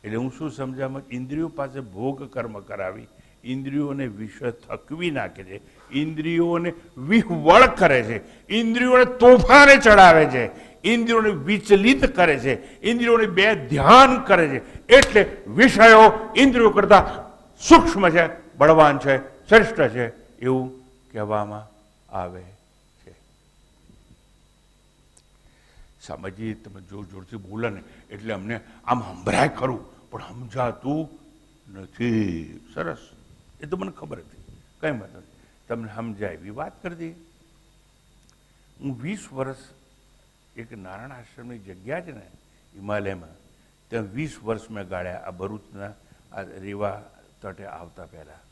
એટલે હું શું સમજામાં, ઇન્દ્રિયો પાસે ભોગ કર્મ કરાવી ઇન્દ્રિયોને વિષય થકવી નાખે છે, ઇન્દ્રિયોને વિહવળ કરે છે, ઇન્દ્રિયોને તોફાને ચડાવે છે, ઇન્દ્રિયોને વિચલિત કરે છે, ઇન્દ્રિયોને બે ધ્યાન કરે છે. એટલે વિષયો ઇન્દ્રિયો કરતા સૂક્ષ્મ છે, બળવાન છે, શ્રેષ્ઠ છે એવું કહેવામાં આવે છે. સમજીએ તમે જોર જોરથી બોલે ને એટલે અમને આમ સંભળાય ખરું પણ સમજાતું નથી. સરસ, એ તો મને ખબર હતી, કંઈ વાંધો નહીં, તમને સમજાય એવી વાત કરી દઈએ. હું 20 વર્ષ એક નારાયણ આશ્રમની જગ્યા છે ને હિમાલયમાં, ત્યાં 20 વર્ષ મેં ગાળ્યા આ ભરૂચના આ રેવા તટે આવતા પહેલાં.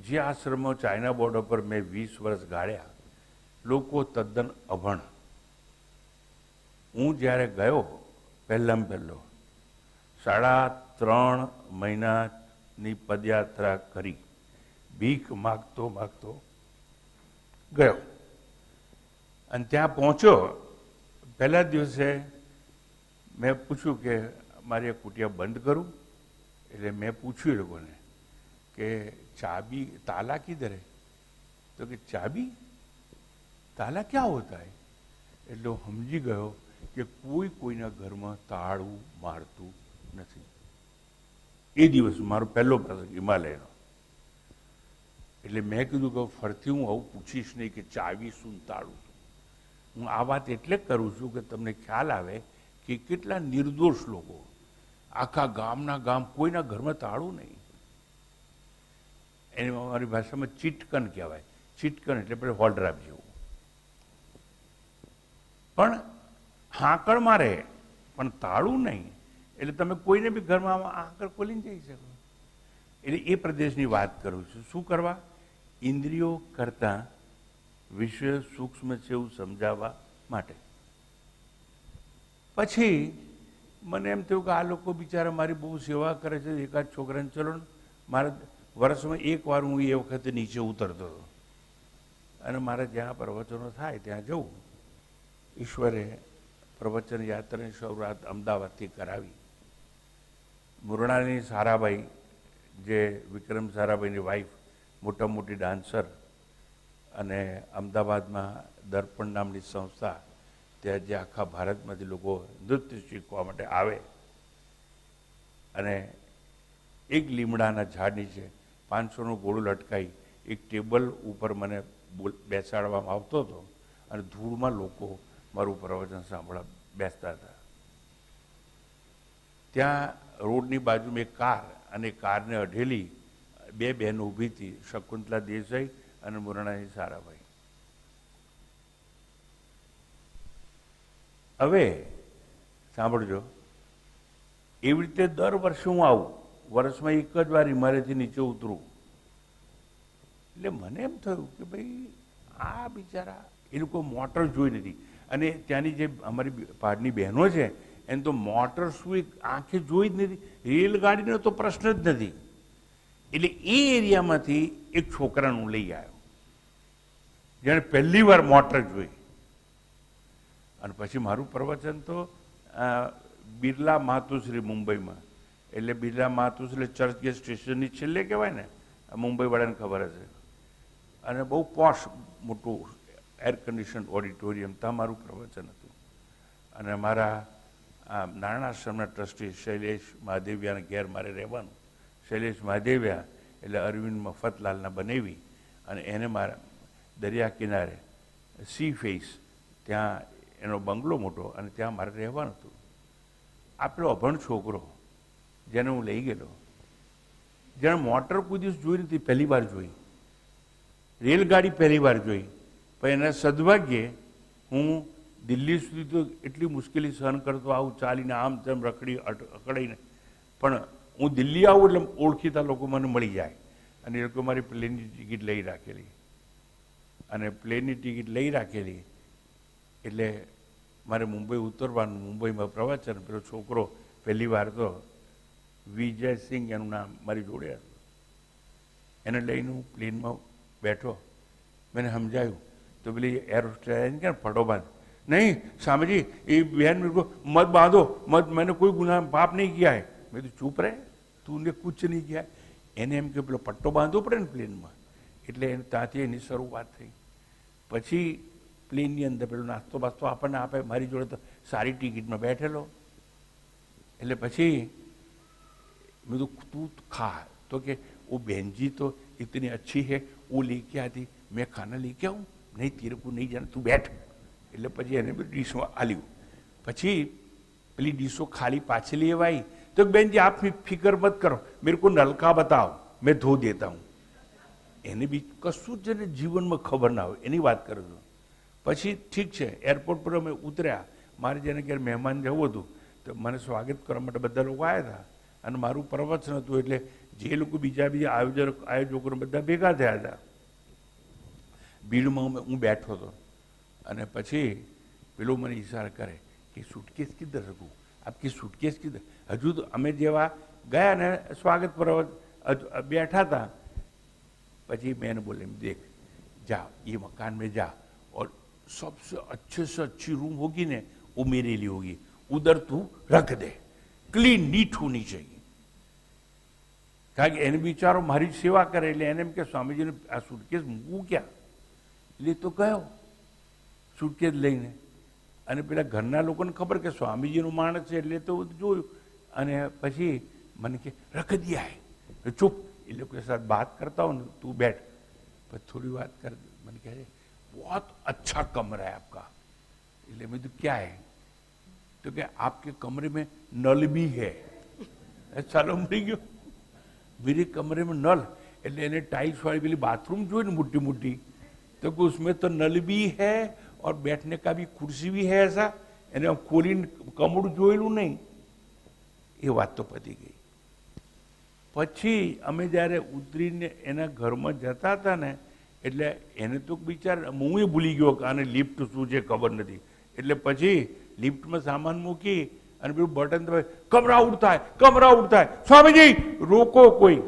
જે આશ્રમો ચાઇના બોર્ડર પર મેં 20 વર્ષ ગાળ્યા, લોકો તદ્દન અભણ. હું જ્યારે ગયો પહેલાં પહેલો 3.5 મહિનાની પદયાત્રા કરી, ભીખ માગતો માગતો ગયો, અને ત્યાં પહોંચ્યો. પહેલા દિવસે મેં પૂછ્યું કે મારી આ કુટિયા બંધ કરું? એટલે મેં પૂછ્યું એ લોકોને કે ચાબી તાલા કિધર હે? તો કે ચાબી તાલા ક્યાં હોતા હે? એટલે હું સમજી ગયો કે કોઈ કોઈના ઘરમાં તાળું મારતું નથી. એ દિવસ મારો પહેલો પ્રસંગ હિમાલયનો. એટલે મેં કીધું કે ફરતી હું આવું પૂછીશ નહીં કે ચાવી શું તાળું શું. હું આ વાત એટલે કરું છું કે તમને ખ્યાલ આવે કે કેટલા નિર્દોષ લોકો, આખા ગામના ગામ, કોઈના ઘરમાં તાળું નહીં. એને અમારી ભાષામાં ચીટકન કહેવાય. ચીટકન એટલે પેલું હોલડ્રાપ જેવું. પણ હાંકળ મારે પણ તાળું નહીં. એટલે તમે કોઈને બી ઘરમાં હાંકળ ખોલીને જઈ શકો. એટલે એ પ્રદેશની વાત કરું છું. શું કરવા? ઇન્દ્રિયો કરતાં વિષય સૂક્ષ્મ છે એવું સમજાવવા માટે. પછી મને એમ થયું કે આ લોકો બિચારા મારી બહુ સેવા કરે છે, એકાદ છોકરાને ચલો મારા વર્ષમાં એક વાર હું એ વખતે નીચે ઉતરતો હતો, અને મારે જ્યાં પ્રવચનો થાય ત્યાં જવું. ઈશ્વરે પ્રવચન યાત્રાની શરૂઆત અમદાવાદથી કરાવી. મુરણાની સારાભાઈ, જે વિક્રમ સારાભાઈની વાઈફ, મોટા મોટી ડાન્સર, અને અમદાવાદમાં દર્પણ નામની સંસ્થા, ત્યાં જે આખા ભારતમાંથી લોકો નૃત્ય શીખવા માટે આવે, અને એક લીમડાના ઝાડ નીચે 500નું ગોળું લટકાઈ એક ટેબલ ઉપર મને બેસાડવામાં આવતો હતો, અને ધૂળમાં લોકો મારું પ્રવચન સાંભળવા બેસતા હતા. ત્યાં રોડની બાજુમાં એક કાર, અને કારને અઢેલી 2 બહેનો ઊભી હતી, શકુંતલા દેસાઈ અને મુરણાની સારાભાઈ. હવે સાંભળજો, એવી રીતે દર વર્ષે હું આવું, વર્ષમાં એક જ વાર હિમાલયથી નીચે ઉતરું. એટલે મને એમ થયું કે ભાઈ આ બિચારા, એ લોકો મોટર જોઈ નથી, અને ત્યાંની જે અમારી પહાડની બહેનો છે એને તો મોટર શું એક આંખે જોઈ જ નથી, રેલગાડીનો તો પ્રશ્ન જ નથી. એટલે એ એરિયામાંથી એક છોકરાને હું લઈ આવ્યો, જેણે પહેલી વાર મોટર જોઈ. અને પછી મારું પ્રવચન તો બિરલા માતુશ્રી મુંબઈમાં, એટલે બિરલા માતુશ્રી ચર્ચગેટ સ્ટેશનની છેલ્લે કહેવાય ને, મુંબઈવાળાને ખબર હશે, અને બહુ પોશ મોટું એર કન્ડિશન ઓડિટોરિયમ, ત્યાં મારું પ્રવચન હતું. અને મારા નારાયણ આશ્રમના ટ્રસ્ટી શૈલેષ મહાદેવિયાના ઘેર મારે રહેવાનું. શૈલેષ મહાદેવિયા એટલે અરવિંદ મફતલાલના બનેવી, અને એને મારા દરિયા કિનારે સી ફેસ, ત્યાં એનો બંગલો મોટો, અને ત્યાં મારે રહેવાનું હતું. આ પેલો અભણ છોકરો જેને હું લઈ ગયેલો, જેણે મોટર કોઈ દિવસ જોઈ નથી, પહેલી વાર જોઈ, રેલગાડી પહેલી વાર જોઈ, પણ એના સદભાગ્યે હું દિલ્હી સુધી તો એટલી મુશ્કેલી સહન કરતો આવું, ચાલીને આમ તેમ રખડી અકળાઈને, પણ હું દિલ્હી આવું એટલે ઓળખીતા લોકો મને મળી જાય. અને એ લોકો મારી પ્લેનની ટિકિટ લઈ રાખેલી, અને પ્લેનની ટિકિટ લઈ રાખેલી એટલે મારે મુંબઈ ઉતરવાનું, મુંબઈમાં પ્રવચન. પેલો છોકરો પહેલી વાર તો વિજયસિંહ એનું નામ મારી જોડે હતું, એને લઈને હું પ્લેનમાં બેઠો. मैंने समझायू तो बोली एयर होस्टेस क्या फटो बांध, नहीं स्वामी जी ये बहन मेरे को मत बांधो मत, मैंने कोई गुनाह पाप नहीं किया है. मैं तो चुप रहे, तूने कुछ नहीं किया. એને એમ કે પેલો પટ્ટો બાંધવો પડે ને પ્લેનમાં, એટલે ત્યાંથી એની શરૂઆત થઈ. પછી પ્લેનની અંદર પેલો નાસ્તો બાસ્તો આપણને આપે, મારી જોડે તો સારી ટિકિટમાં બેઠેલો. એટલે પછી મેં તો તું ખા, તો કે वो बहन जी तो इतनी अच्छी है, वो लेके आती, मैं खाना लेके आऊँ, नहीं तेरे को नहीं जाना, તું બેઠ. એટલે પછી એને બધી ડીશો આલ્યું. પછી પેલી ડીશો ખાલી પાછી લેવાઈ तो बहन जी आप फिक्र मत करो, मेरे को नलका बताओ, मैं धो देता हूँ. એને બી કશું જ એને જીવનમાં ખબર ના હોય એની વાત કરું છું. પછી ઠીક છે, એરપોર્ટ પર અમે ઉતર્યા, મારે જેને ઘેર મહેમાન જવું હતું તો મને સ્વાગત કરવા માટે બધા લોકો આવ્યા હતા, અને મારું પ્રવચન હતું એટલે જે લોકો બીજા આયોજકો બધા ભેગા થયા હતા. ભીડમાં હું બેઠો હતો, અને પછી પેલો મને ઈશારો કરે કે સુટકેસ કિધર રખું, આપકી સુટકેસ કિધર. હજુ તો અમે જેવા ગયા ને સ્વાગત પર બેઠા હતા, પછી मैंने बोले देख जा ये मकान में जा और सबसे अच्छे से अच्छी रूम होगी ने वो मेरे लिए होगी, उधर तू रख दे, क्लीन नीट होनी चाहिए. કારણ કે એને બિચારો મારી જ સેવા કરે, એટલે એને એમ કે સ્વામીજીને આ સુટકેસ મૂકવું ક્યાં, એટલે તો ગયો સુટકેસ લઈને. અને પેલા ઘરના લોકોને ખબર કે સ્વામીજીનું માણસ છે એટલે તો જોયું, અને પછી મને કે રખ દિયા હે, ચૂપ, એ લોકો સાથ बात करता हूँ, तू बैठ. पर थोड़ी बात कर, मैंने कह रहे बहुत अच्छा कमरा है आपका. એટલે મેં કીધું क्या है, तो क्या आपके कमरे में नल भी है. ચાલો મરી ગયો, मेरे कमरे में नल, એટલે એને टाइल्स वाली પેલી बाथरूम જોઈ ને मोटी मोटी, तो उसमें तो नल भी है और बैठने का भी कुर्सी भी है ऐसा. એને ખોલીને કમળું જોયેલું નહીં, એ વાત તો પતી ગઈ. પછી અમે જ્યારે ઉતરીને એના ઘરમાં જતા હતા ને, એટલે એને તો બિચાર હું ભૂલી ગયો કે આને લિફ્ટ શું છે ખબર નથી. એટલે પછી લિફ્ટમાં સામાન મૂકી અને પેલું બટન દબાવી, કમરા ઉડતા હે, કમરા ઉડતા હે, સ્વામીજી રોકો કોઈ.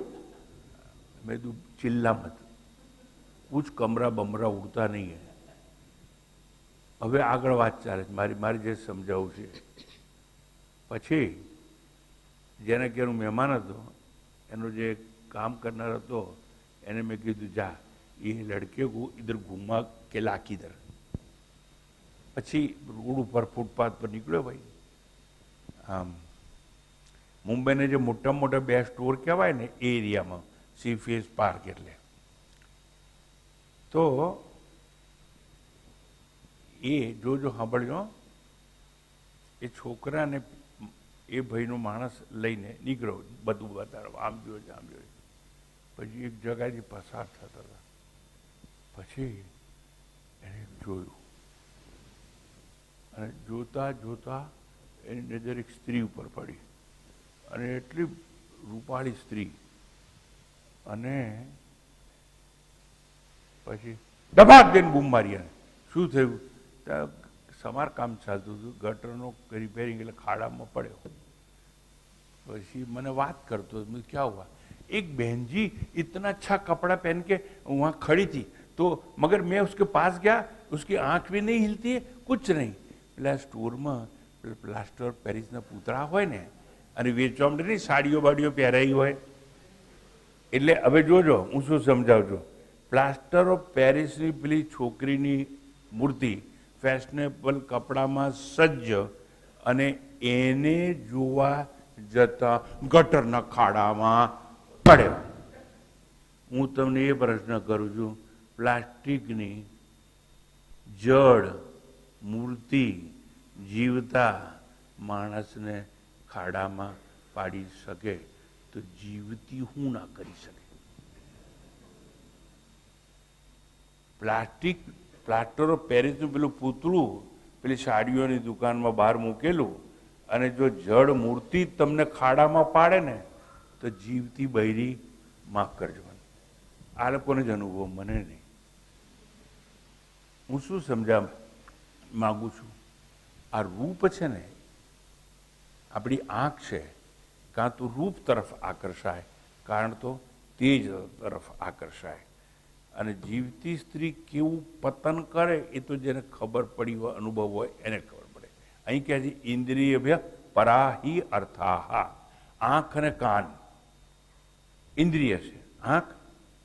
મેં તું ચિલ્લા મત, કુછ કમરા બમરા ઉડતા નહીં હે. હવે આગળ વાત ચાલે છે, મારી જે સમજાવું છે. પછી જેને કે એનું મહેમાન હતો, એનો જે काम करना હતો, એને મેં કીધું જા ये लड़के को इधर घुमा के ला किधर. પછી રોડ ઉપર ફૂટપાથ પર નીકળ્યો ભાઈ. આમ મુંબઈને જે મોટા મોટા બે સ્ટોર કહેવાય ને એ એરિયામાં સીફેસ પાર્ક, એટલે તો એ જોજો સાંભળજો, એ છોકરાને એ ભાઈનો માણસ લઈને નીકળ્યો બધું બતાડવા, આમ જોયો આમ જોયો. પછી એક જગાથી પસાર થતા હતા, પછી એને જોયું, અને જોતા જોતા એની નજર એક સ્ત્રી ઉપર પડી, અને એટલી રૂપાળી સ્ત્રી. અને પછી દબાક દઈને બૂમ મારી. એને શું થયું, સમારકામ ચાલતું હતું, ગટરનો રિપેરિંગ, એટલે ખાડામાં પડ્યો. પછી મને વાત કરતો, મેં ક્યાં હુआ, एक बहन जी इतना अच्छा कपड़ा पहन के वहाँ खड़ी थी, तो मगर मैं उसके पास गया, उसकी आंख भी नहीं हिलती है, कुछ नहीं. પેલા સ્ટોરમાં પ્લાસ્ટર ઓફ પેરિસના પૂતળા હોય ને, અને વેચવા માટે નહીં સાડીઓ બાડીઓ પહેરાઈ હોય. એટલે હવે જોજો હું શું સમજાવું છું. પ્લાસ્ટર ઓફ પેરિસની પેલી છોકરીની મૂર્તિ ફેશનેબલ કપડામાં સજ્જ, અને એને જોવા જતા ગટરના ખાડામાં પડ્યો. હું તમને એ પ્રશ્ન કરું છું, પ્લાસ્ટિકની જડ મૂર્તિ જીવતા માણસને ખાડામાં પાડી શકે તો જીવતી હું ના કરી શકે? પ્લાસ્ટર ઓફ પેરિસનું પેલું પૂતળું પેલી સાડીઓની દુકાનમાં બહાર મૂકેલું, અને જો જડ મૂર્તિ તમને ખાડામાં પાડે ને તો જીવતી બૈરી માફ કરજો. આ લોકોને જ અનુભવ, મને નહીં. હું શું સમજાવવા માગું છું, આ રૂપ છે ને, આપણી આંખ છે, કાં તો રૂપ તરફ આકર્ષાય, કારણ તો તેજ તરફ આકર્ષાય. અને જીવતી સ્ત્રી કેવું પતન કરે એ તો જેને ખબર પડી હોય, અનુભવ હોય એને ખબર પડે. અહીં કહે છે ઇન્દ્રિયભ્ય પરાહી અર્થાહા. આંખ અને કાન ઇન્દ્રિય છે, આંખ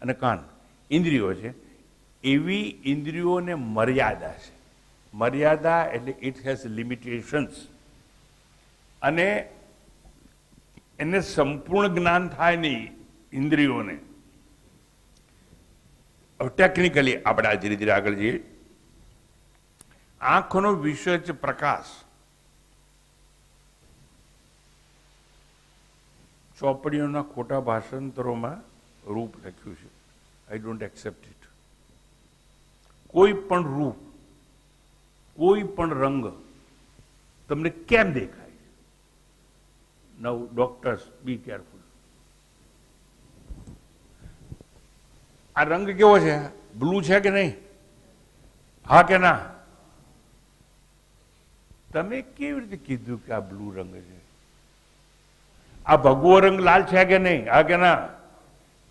અને કાન ઇન્દ્રિયો છે. એવી ઇન્દ્રિયોને મર્યાદા છે. મર્યાદા એટલે ઇટ હેઝ લિમિટેશન્સ. અને એને સંપૂર્ણ જ્ઞાન થાય નહીં ઇન્દ્રિયોને. હવે ટેકનિકલી આપણે આ ધીરે ધીરે આગળ જઈએ. આંખનો વિષય છે પ્રકાશ. ચોપડીઓના ખોટા ભાષાંતરોમાં રૂપ લખ્યું છે. I don't accept it. કોઈ પણ રૂપ, કોઈ પણ રંગ તમને કેમ દેખાય? નાઉ ડોક્ટર્સ બી કેરફુલ. આ રંગ કેવો છે? બ્લુ છે કે નહીં? હા કે ના? તમે કેવી રીતે કીધું કે આ બ્લુ રંગ છે? આ ભગવો રંગ લાલ છે કે નહીં? હા કે ના?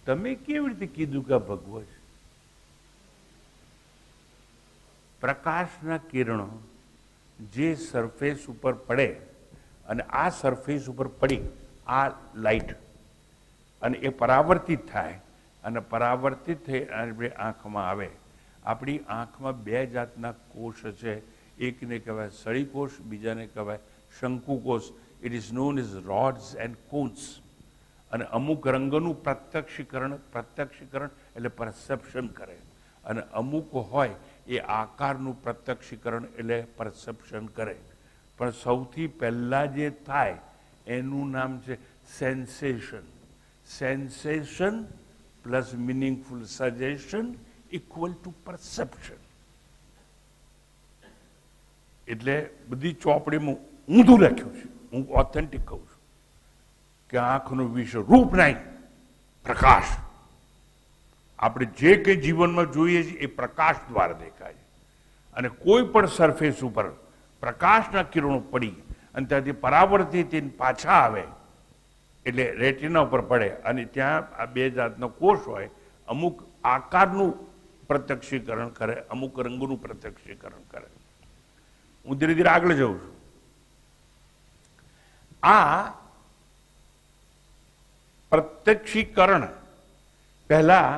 તમે કેવી રીતે કીધું કે આ ભગવો છે? પ્રકાશના કિરણો જે સરફેસ ઉપર પડે અને આ સરફેસ ઉપર પડી આ લાઈટ અને એ પરાવર્તિત થાય અને પરાવર્તિત થઈ આપણી આંખમાં આવે. આપણી આંખમાં બે જાતના કોષ છે. એકને કહેવાય સળીકોષ, બીજાને કહેવાય શંકુકોષ. It is known as rods and cones. અને અમુક રંગનું પ્રત્યક્ષીકરણ એટલે પરસેપ્શન કરે, અને અમુક હોય એ આકારનું પ્રત્યક્ષીકરણ એટલે પરસેપ્શન કરે. પણ સૌથી પહેલાં જે થાય એનું નામ છે sensation. Sensation plus meaningful suggestion equal to perception. એટલે બધી ચોપડીમાં ઊંધું લખ્યું છે. હું ઓથેન્ટિક કહું છું કે આંખનો વિષય રૂપ નહીં, પ્રકાશ. આપણે જે કંઈ જીવનમાં જોઈએ છીએ એ પ્રકાશ દ્વારા દેખાય છે. અને કોઈ પણ સરફેસ ઉપર પ્રકાશના કિરણો પડી અને ત્યાંથી પરાવર્તિત પાછા આવે એટલે રેટિના ઉપર પડે અને ત્યાં આ બે જાતનો કોષ હોય. અમુક આકારનું પ્રત્યક્ષીકરણ કરે, અમુક રંગનું પ્રત્યક્ષીકરણ કરે. હું ધીરે ધીરે આગળ જઉં છું. આ પ્રત્યક્ષીકરણ પહેલા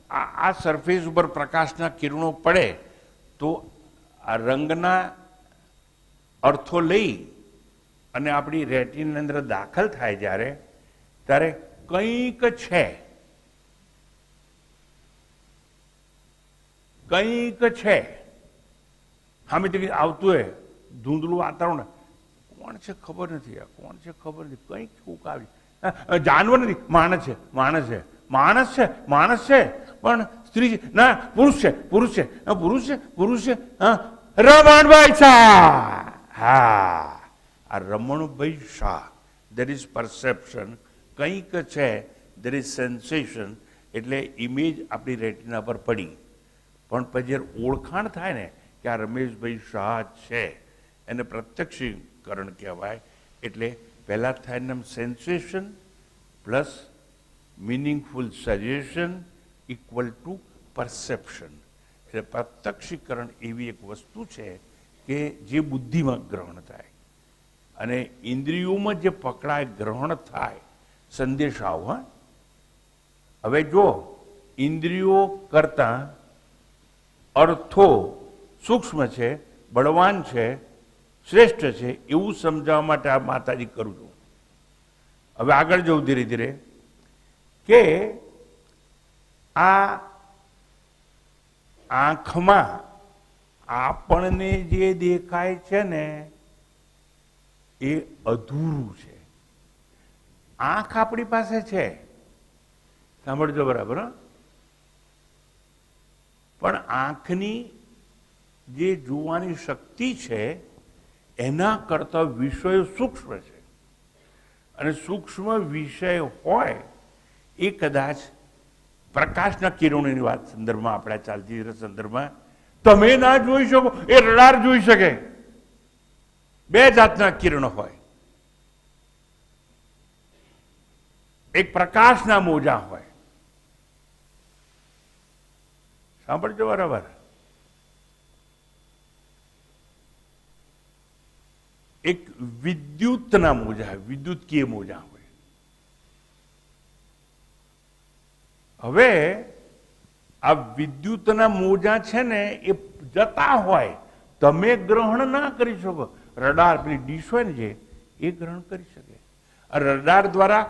આ સરફેસ ઉપર પ્રકાશના કિરણો પડે તો આ રંગના અર્થો લઈ અને આપણી રેટિનાની અંદર દાખલ થાય ત્યારે કંઈક છે, કંઈક છે. સામેથી આવતું હોય ધૂંધળું વાતાવરણ, કોણ છે ખબર નથી, કોણ છે ખબર નથી, કંઈક કોક આવી. જાનવર નથી, માણસ છે, માણસ છે, માણસ છે, માણસ છે, પણ સ્ત્રી છે, ના પુરુષ છે, પુરુષ છે, પુરુષ છે, પુરુષ છે. હા, રમણભાઈ શાહ. હા, આ Ramanbhai Shah. There is perception. કંઈક છે, દેર ઇઝ સેન્સેશન. એટલે ઇમેજ આપણી રેટિના પર પડી. પણ પછી જ્યારે ઓળખાણ થાય ને કે આ રમેશભાઈ શાહ છે, એને પ્રત્યક્ષીકરણ કહેવાય. એટલે પહેલાં થાય નામ sensation plus meaningful suggestion equal to perception. એટલે પ્રત્યક્ષીકરણ એવી એક વસ્તુ છે કે જે બુદ્ધિમાં ગ્રહણ થાય અને ઇન્દ્રિયોમાં જે પકડાય, ગ્રહણ થાય સંદેશાઓ. હા, હવે જો ઇન્દ્રિયો કરતાં અર્થો સૂક્ષ્મ છે, બળવાન છે, શ્રેષ્ઠ છે એવું સમજાવવા માટે આ માતાજી કરું છું. હવે આગળ જવું ધીરે ધીરે કે આ આંખમાં આપણને જે દેખાય છે ને એ અધૂરું છે. આંખ આપણી પાસે છે, સાંભળજો બરાબર. પણ આંખની જે જોવાની શક્તિ છે એના કરતા વિષયો સૂક્ષ્મ છે. અને સૂક્ષ્મ વિષય હોય એ કદાચ પ્રકાશના કિરણોની વાત સંદર્ભમાં આપણે ચાલતી સંદર્ભમાં તમે ના જોઈ શકો, એ રડાર જોઈ શકે. બે જાતના કિરણો હોય, એક પ્રકાશના મોજા હોય. સાંભળજો બરાબર. એક વિદ્યુતના મોજા, વિદ્યુતકીય મોજા હોય. હવે આ વિદ્યુતના મોજા છે ને એ જતા હોય, તમે ગ્રહણ ના કરી શકો. રડાર પેલી ડીશ હોય ને જે, એ ગ્રહણ કરી શકે. આ રડાર દ્વારા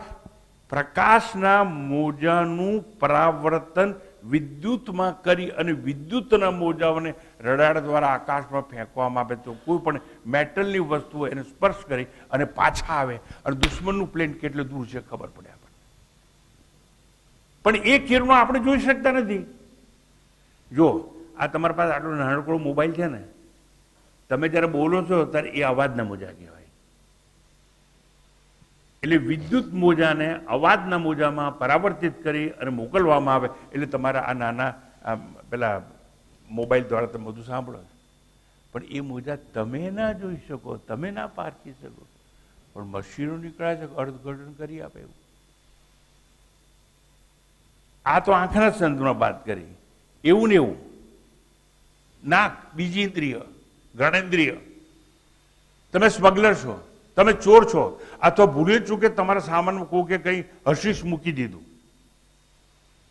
પ્રકાશના મોજાનું પરાવર્તન વિદ્યુતમાં કરી અને વિદ્યુતના મોજાઓને રડાર દ્વારા આકાશમાં ફેંકવામાં આવે તો કોઈ પણ મેટલની વસ્તુ એને સ્પર્શ કરી અને પાછા આવે અને દુશ્મનનું પ્લેન કેટલું દૂર છે ખબર પડે આપણને. પણ એ કિરણો આપણે જોઈ શકતા નથી. જો આ તમારી પાસે આટલો નાનકડો મોબાઈલ છે ને, તમે જ્યારે બોલો છો ત્યારે એ અવાજના મોજા કહેવાય. એટલે વિદ્યુત મોજાને અવાજના મોજામાં પરાવર્તિત કરી અને મોકલવામાં આવે એટલે તમારા આ નાના પેલા મોબાઈલ દ્વારા તમે બધું સાંભળો. પણ એ મોજા તમે ના જોઈ શકો, તમે ના પારખી શકો, પણ મશીનો નીકળ્યા છે અર્થઘટન કરી આપે એવું. આ તો આંખના સંદર્ભમાં વાત કરી. એવું ને એવું નાક, બીજી ઇન્દ્રિય, ઘ્રાણેન્દ્રિય. તમે સ્મગલર છો, તમે ચોર છો, અથવા ભૂલે ચૂકે તમારા સામાનમાં કહો કે કંઈ હશીશ મૂકી દીધું,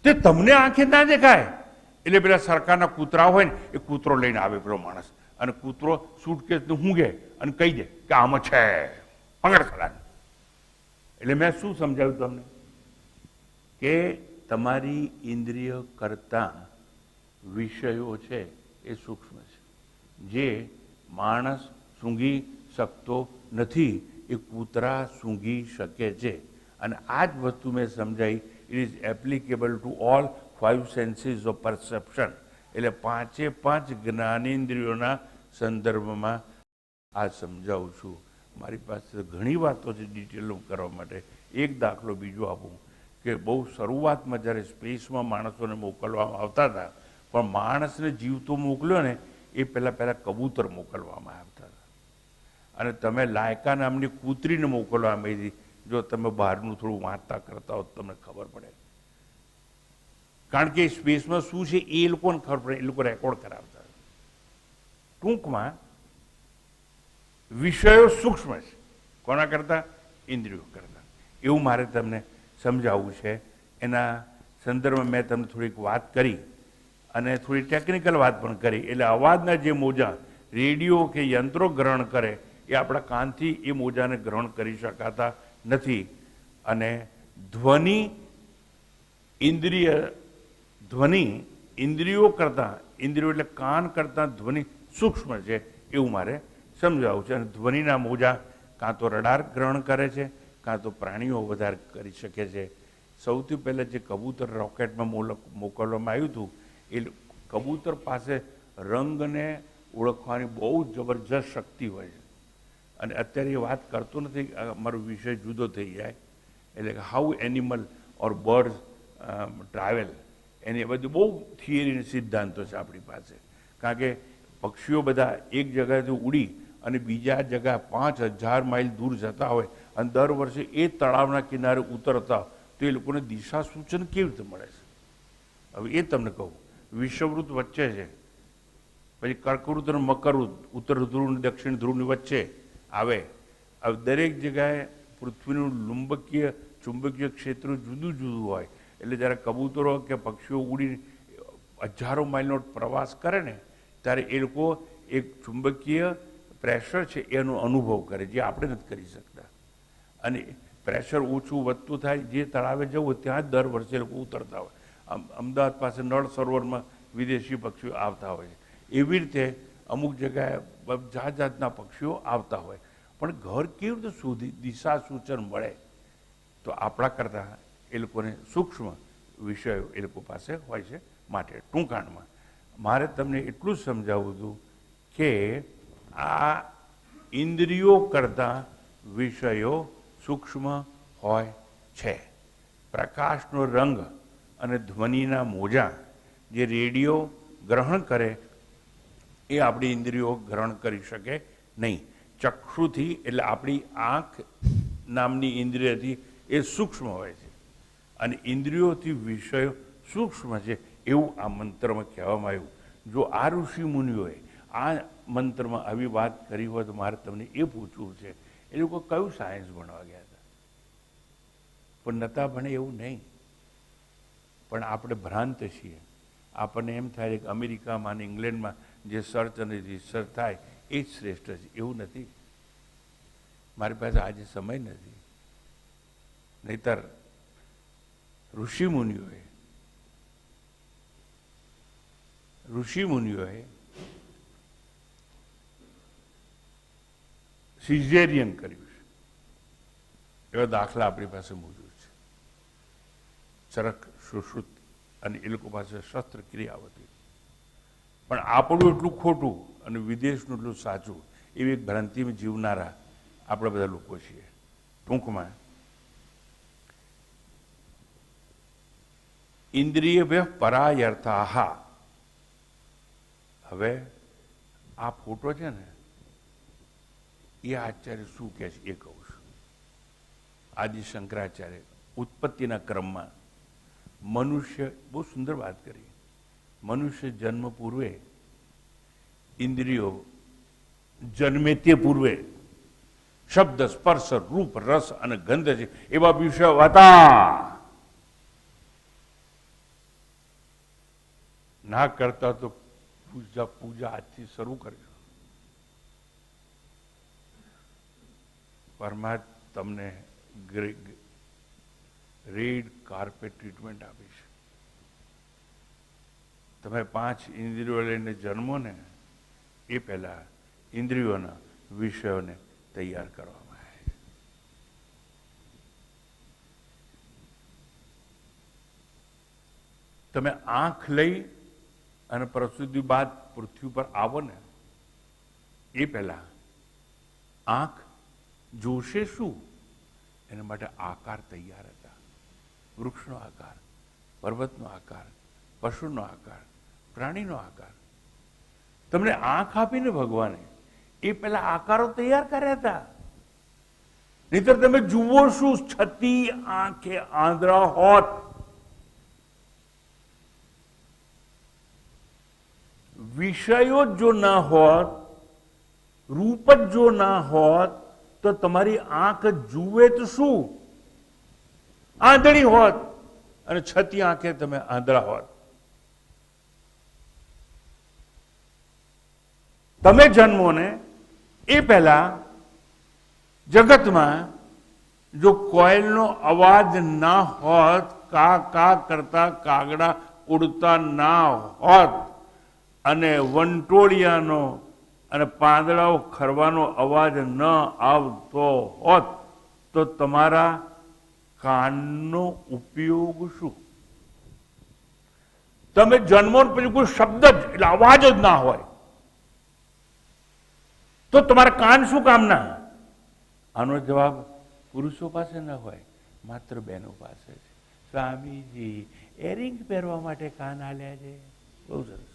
તે તમને આંખે ના દેખાય. એટલે પેલા સરકારના કૂતરા હોય ને, એ કૂતરો લઈને આવે પેલો માણસ, અને કૂતરો સૂટકેસને ઊંઘે અને કહી દે કે આમાં છે પકડ ખરા. એટલે મેં શું સમજાવ્યું તમને કે તમારી ઇન્દ્રિય કરતા વિષયો છે એ સૂક્ષ્મ છે. જે માણસ સૂંઘી શકતો નથી એ કૂતરા સૂંઘી શકે છે. અને આ જ વસ્તુ મેં સમજાવી. It is applicable to all 5 senses of perception. એટલે 5 જ્ઞાનેન્દ્રિયોના સંદર્ભમાં આ સમજાવું છું. મારી પાસે ઘણી વાતો છે ડિટેલમાં કરવા માટે. એક દાખલો બીજો આપું કે બહુ શરૂઆતમાં જ્યારે સ્પેસમાં માણસોને મોકલવામાં આવતા હતા, પણ માણસને જીવતો મોકલ્યો ને એ પહેલાં કબૂતર મોકલવામાં આવતા હતા. અને તમે લાયકા નામની કૂતરીને મોકલવામાં આવી હતી. જો તમે બહારનું થોડું વાંચતા કરતા હો તમને ખબર પડે. કારણ કે સ્પેસમાં શું છે એ લોકોને ખબર પડે, એ લોકો રેકોર્ડ કરાવતા. ટૂંકમાં વિષયો સૂક્ષ્મ છે કોના કરતા? ઇન્દ્રિયો કરતા. એવું મારે તમને સમજાવવું છે. એના સંદર્ભમાં મેં તમને થોડીક વાત કરી અને થોડી ટેકનિકલ વાત પણ કરી. એટલે અવાજના જે મોજા રેડિયો કે યંત્રો ગ્રહણ કરે એ આપણા કાનથી એ મોજાને ગ્રહણ કરી શકાતા નથી. અને ધ્વનિ ઇન્દ્રિયો કરતાં, ઇન્દ્રિયો એટલે કાન કરતાં ધ્વનિ સૂક્ષ્મ છે એવું મારે સમજાવવું છે. અને ધ્વનિના મોજા કાં તો રડાર ગ્રહણ કરે છે, કાં તો પ્રાણીઓ વધારે કરી શકે છે. સૌથી પહેલાં જે કબૂતર રોકેટમાં મોકલવામાં આવ્યું હતું એ કબૂતર પાસે રંગને ઓળખવાની બહુ જબરજસ્ત શક્તિ હોય છે. અને અત્યારે એ વાત કરતો નથી, મારો વિષય જુદો થઈ જાય. એટલે કે how animal or birds travel, એની બધું બહુ થિયરી સિદ્ધાંતો છે આપણી પાસે. કારણ કે પક્ષીઓ બધા એક જગ્યાએથી ઉડી અને બીજા જગ્યા 5000 માઇલ દૂર જતા હોય અને દર વર્ષે એ તળાવના કિનારે ઉતરતા, તો એ લોકોને દિશા સૂચન કેવી રીતે મળે છે? હવે એ તમને કહું. વિષુવવૃત્ત વચ્ચે છે, પછી કર્કવૃત્ત અને મકરવૃત્ત, ઉત્તર ધ્રુવ અને દક્ષિણ ધ્રુવની વચ્ચે આવે. હવે દરેક જગ્યાએ પૃથ્વીનું ચુંબકીય ક્ષેત્ર જુદું જુદું હોય. એટલે જ્યારે કબૂતરો કે પક્ષીઓ ઉડી હજારો માઇલનો પ્રવાસ કરે ને ત્યારે એ લોકો એક ચુંબકીય પ્રેશર છે એનો અનુભવ કરે, જે આપણે નથી કરી શકતા. અને પ્રેશર ઓછું વધતું થાય, જે તળાવે જવું ત્યાં જ દર વર્ષે લોકો ઉતરતા હોય. અમદાવાદ પાસે નળ સરોવરમાં વિદેશી પક્ષીઓ આવતા હોય. એવી રીતે અમુક જગ્યાએ જાતના પક્ષીઓ આવતા હોય. પણ ઘર કેવી રીતે સુધી દિશા સૂચન મળે? તો આપણા કરતાં એ લોકોને સૂક્ષ્મ વિષયો એ લોકો પાસે હોય છે. માટે ટૂંકાણમાં મારે તમને એટલું જ સમજાવવું હતું કે આ ઇન્દ્રિયો કરતાં વિષયો સૂક્ષ્મ હોય છે. પ્રકાશનો રંગ અને ધ્વનિના મોજા જે રેડિયો ગ્રહણ કરે એ આપણી ઇન્દ્રિયો ગ્રહણ કરી શકે નહીં. ચક્ષુથી એટલે આપણી આંખ નામની ઇન્દ્રિયથી એ સૂક્ષ્મ હોય છે અને ઇન્દ્રિયોથી વિષયો સૂક્ષ્મ છે એવું આ મંત્રમાં કહેવામાં આવ્યું. જો આ ઋષિ મુનિઓએ આ મંત્રમાં આવી વાત કરી હોય તો મારે તમને એ પૂછવું છે, એ લોકો કયું સાયન્સ ભણવા ગયા હતા? પણ નતા ભણે એવું નહીં, પણ આપણે ભ્રાંત છીએ. આપણને એમ થાય કે અમેરિકામાં અને ઇંગ્લેન્ડમાં જે સર્ચ અને રિસર્ચ થાય એ જ શ્રેષ્ઠ છે. એવું નથી. મારી પાસે આજે સમય નથી, નહીતર ઋષિમુનિઓએ સિઝેરિયન કર્યું છે. એવા દાખલા આપણી પાસે મોજૂદ છે. ચરક સુશ્રુત અને એ લોકો પાસે શસ્ત્રક્રિયા હતી. પણ આપણું એટલું ખોટું અને વિદેશનું એટલું સાચું એવી એક ભ્રાંતિમાં જીવનારા આપણે બધા લોકો છીએ. ટૂંકમાં ઇન્દ્રિય પરાયર્થાહા. હવે આ ફોટો છે ને એ આચાર્ય શું કહે છે એ કહું છું. આદિ શંકરાચાર્ય ઉત્પત્તિના ક્રમમાં મનુષ્ય, બહુ સુંદર વાત કરી, મનુષ્ય જન્મ પૂર્વે ઇન્દ્રિયો જન્મે તે પૂર્વે શબ્દ, સ્પર્શ, રૂપ, રસ અને ગંધ છે એવા વિષયો હતા. ના કરતા તો પૂજા આજથી શરૂ કરજો. પરમાત્મા તમને રેડ કાર્પેટ ટ્રીટમેન્ટ આપીશ. તમે 5 ઇન્દ્રિયો લઈને જન્મો ને એ પહેલા ઇન્દ્રિયોના વિષયોને તૈયાર કરવામાં આવે. તમે આંખ લઈ અને પ્રસૂતિ બાદ પૃથ્વી પર આવો ને એ પહેલા આંખ જોશે શું? એના માટે આકાર તૈયાર હતા. વૃક્ષનો આકાર, પર્વતનો આકાર, પશુનો આકાર, પ્રાણીનો આકાર. તમને આંખ આપીને ભગવાને એ પેલા આકારો તૈયાર કર્યા હતા. નહીતર તમે જુઓ શું? છતી આંખે આંધળા હોત. વિષયો જો ના હોત, રૂપ જ જો ના હોત તો તમારી આંખ જુએ તો શું? આંધળી હોત. અને છતી આંખે તમે આંધળા હોત. તમે જન્મો ને એ પહેલા જગતમાં જો કોયલનો અવાજ ના હોત, કા કા કરતા કાગડા ઉડતા ના હોત અને વંટોળિયાનો અને પાંદડાઓ ખરવાનો અવાજ ન આવતો હોત તો તમારા કાનનો ઉપયોગ શું? તમે જન્મો પછી કોઈ શબ્દ જ એટલે અવાજ જ ના હોય તો તમારા કાન શું કામના? આનો જવાબ પુરુષો પાસે ન હોય, માત્ર બહેનો પાસે છે. સ્વામીજી એરિંગ પહેરવા માટે કાન આલ્યા છે. બહુ સરસ.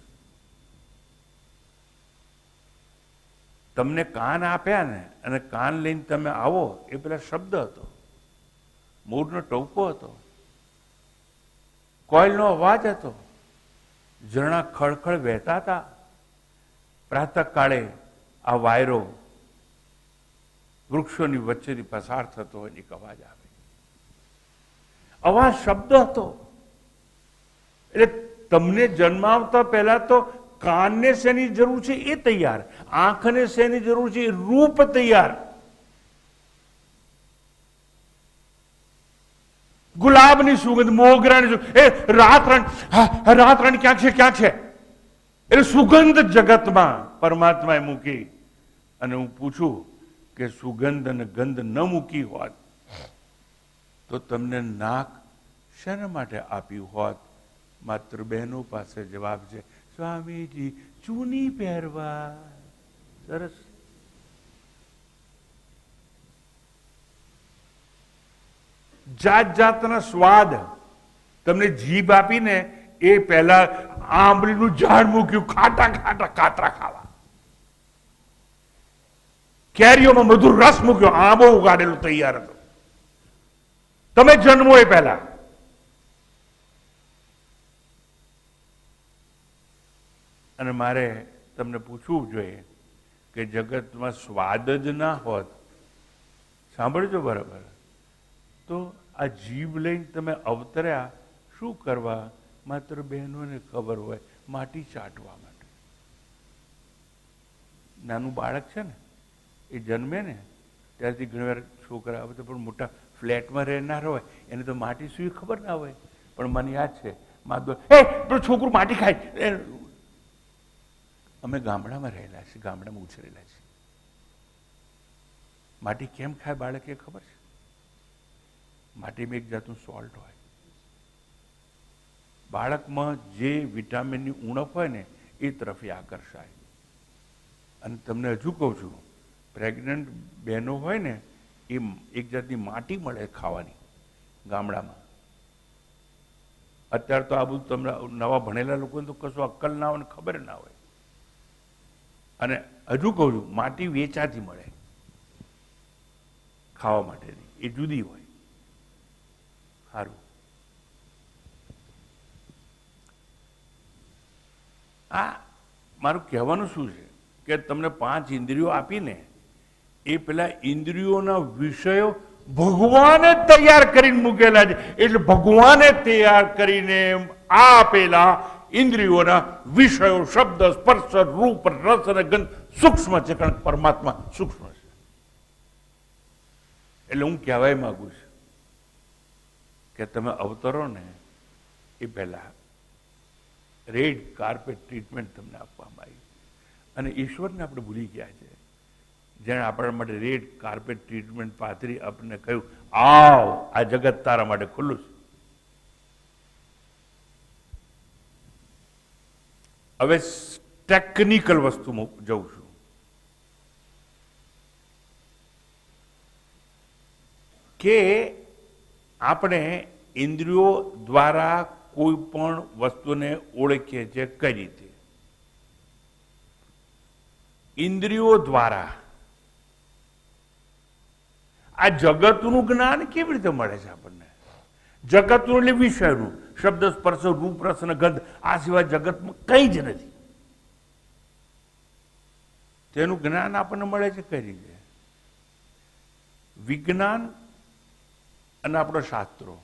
તમને કાન આપ્યા ને અને કાન લઈને તમે આવો એ પેલા શબ્દ હતો, મોરનો ટોપો હતો, કોયલનો અવાજ હતો, ઝરણા ખળખળ વહેતા હતા. પ્રાતઃકાળે આ વાયરો વૃક્ષોની વચ્ચેથી પસાર થતો હોય એક અવાજ આવે. અવાજ શબ્દ હતો. એટલે તમને જન્માવતા પહેલા તો કાનને શેની જરૂર છે એ તૈયાર, આંખને શેની જરૂર છે એ રૂપ તૈયાર. ગુલાબની સુગંધ, મોગરાની સુગંધ, એ રાતરાણી ક્યાંક છે, ક્યાંક છે. એટલે સુગંધ જગતમાં પરમાત્માએ મૂકી. અને હું પૂછું કે સુગંધ અને ગંધ ન મૂકી હોત તો તમને નાક શેના માટે આપ્યું હોત? માત્ર બહેનો પાસે જવાબ છે, સ્વામીજી ચૂની પહેરવા. સરસ. જાત જાતના સ્વાદ તમને જીભ આપીને એ પહેલા આંબલીનું ઝાડ મૂક્યું, ખાટા ખાટા કાતરા ખાવા. કેરીઓમાં મધુર રસ મૂક્યો, આંબો ઉગાડેલો તૈયાર હતો. તમે જન્મો એ પહેલા. અને મારે તમને પૂછવું જોઈએ કે જગતમાં સ્વાદ જ ના હોત, સાંભળજો બરાબર, તો આ જીભ લઈને તમે અવતર્યા શું કરવા? માત્ર બહેનોને ખબર હોય, માટી ચાટવા માટે. નાનું બાળક છે ને, એ જન્મે ને ત્યારથી ઘણીવાર છોકરા હવે તો પણ મોટા ફ્લેટમાં રહેનાર હોય એને તો માટી શું ખબર ના હોય. પણ મને યાદ છે મારું છોકરું માટી ખાય. અમે ગામડામાં રહેલા છીએ, ગામડામાં ઉછરેલા છીએ. માટી કેમ ખાય બાળક એ ખબર છે? માટીમાં એક જાતનું સોલ્ટ હોય. બાળકમાં જે વિટામિનની ઉણપ હોય ને એ તરફ એ આકર્ષાય. અને તમને હજુ કહું છું, પ્રેગ્નન્ટ બહેનો હોય ને એ એક જાતની માટી મળે ખાવાની ગામડામાં. અત્યારે તો આ બધું તમને નવા ભણેલા લોકોને તો કશું અક્કલ ના હોય ને ખબર ના હોય. અને હજુ કહું છું, માટી વેચાતી મળે ખાવા માટેની, એ જુદી હોય. સારું, આ મારું કહેવાનું શું છે કે તમને 5 ઇન્દ્રિયો આપીને એ પેલા ઇન્દ્રિયોના વિષયો ભગવાને તૈયાર કરીને મૂકેલા છે. એટલે ભગવાને તૈયાર કરીને આપેલા ઇન્દ્રિયોના વિષયો શબ્દ, સ્પર્શ, રૂપ, રસ અને ગંધ સૂક્ષ્મ છે, કારણ પરમાત્મા સૂક્ષ્મ છે. એટલે હું કહેવાય માંગુ છું કે તમે અવતરો ને એ પહેલા રેડ કાર્પેટ ટ્રીટમેન્ટ તમને આપવામાં આવી. અને ઈશ્વરને આપણે ભૂલી ગયા છે, જેણે આપણા માટે રેડ કાર્પેટ ટ્રીટમેન્ટ પાથરી આપણને કહ્યું, આવ આ જગત તારા માટે ખુલ્લું છે. હવે ટેકનિકલ વસ્તુમાં જઉં છું. કે આપણે ઇન્દ્રિયો દ્વારા કોઈ પણ વસ્તુને ઓળખીએ છીએ કઈ રીતે? ઇન્દ્રિયો દ્વારા. આ જગતનું જ્ઞાન કેવી રીતે મળે છે આપણને? જગતનું એટલે વિષયનું, શબ્દ, સ્પર્શ, રૂપ, રસ અને ગંધ, આ સિવાય જગતમાં કંઈ જ નથી. તેનું જ્ઞાન આપણને મળે છે કઈ રીતે? વિજ્ઞાન અને આપણો શાસ્ત્રો.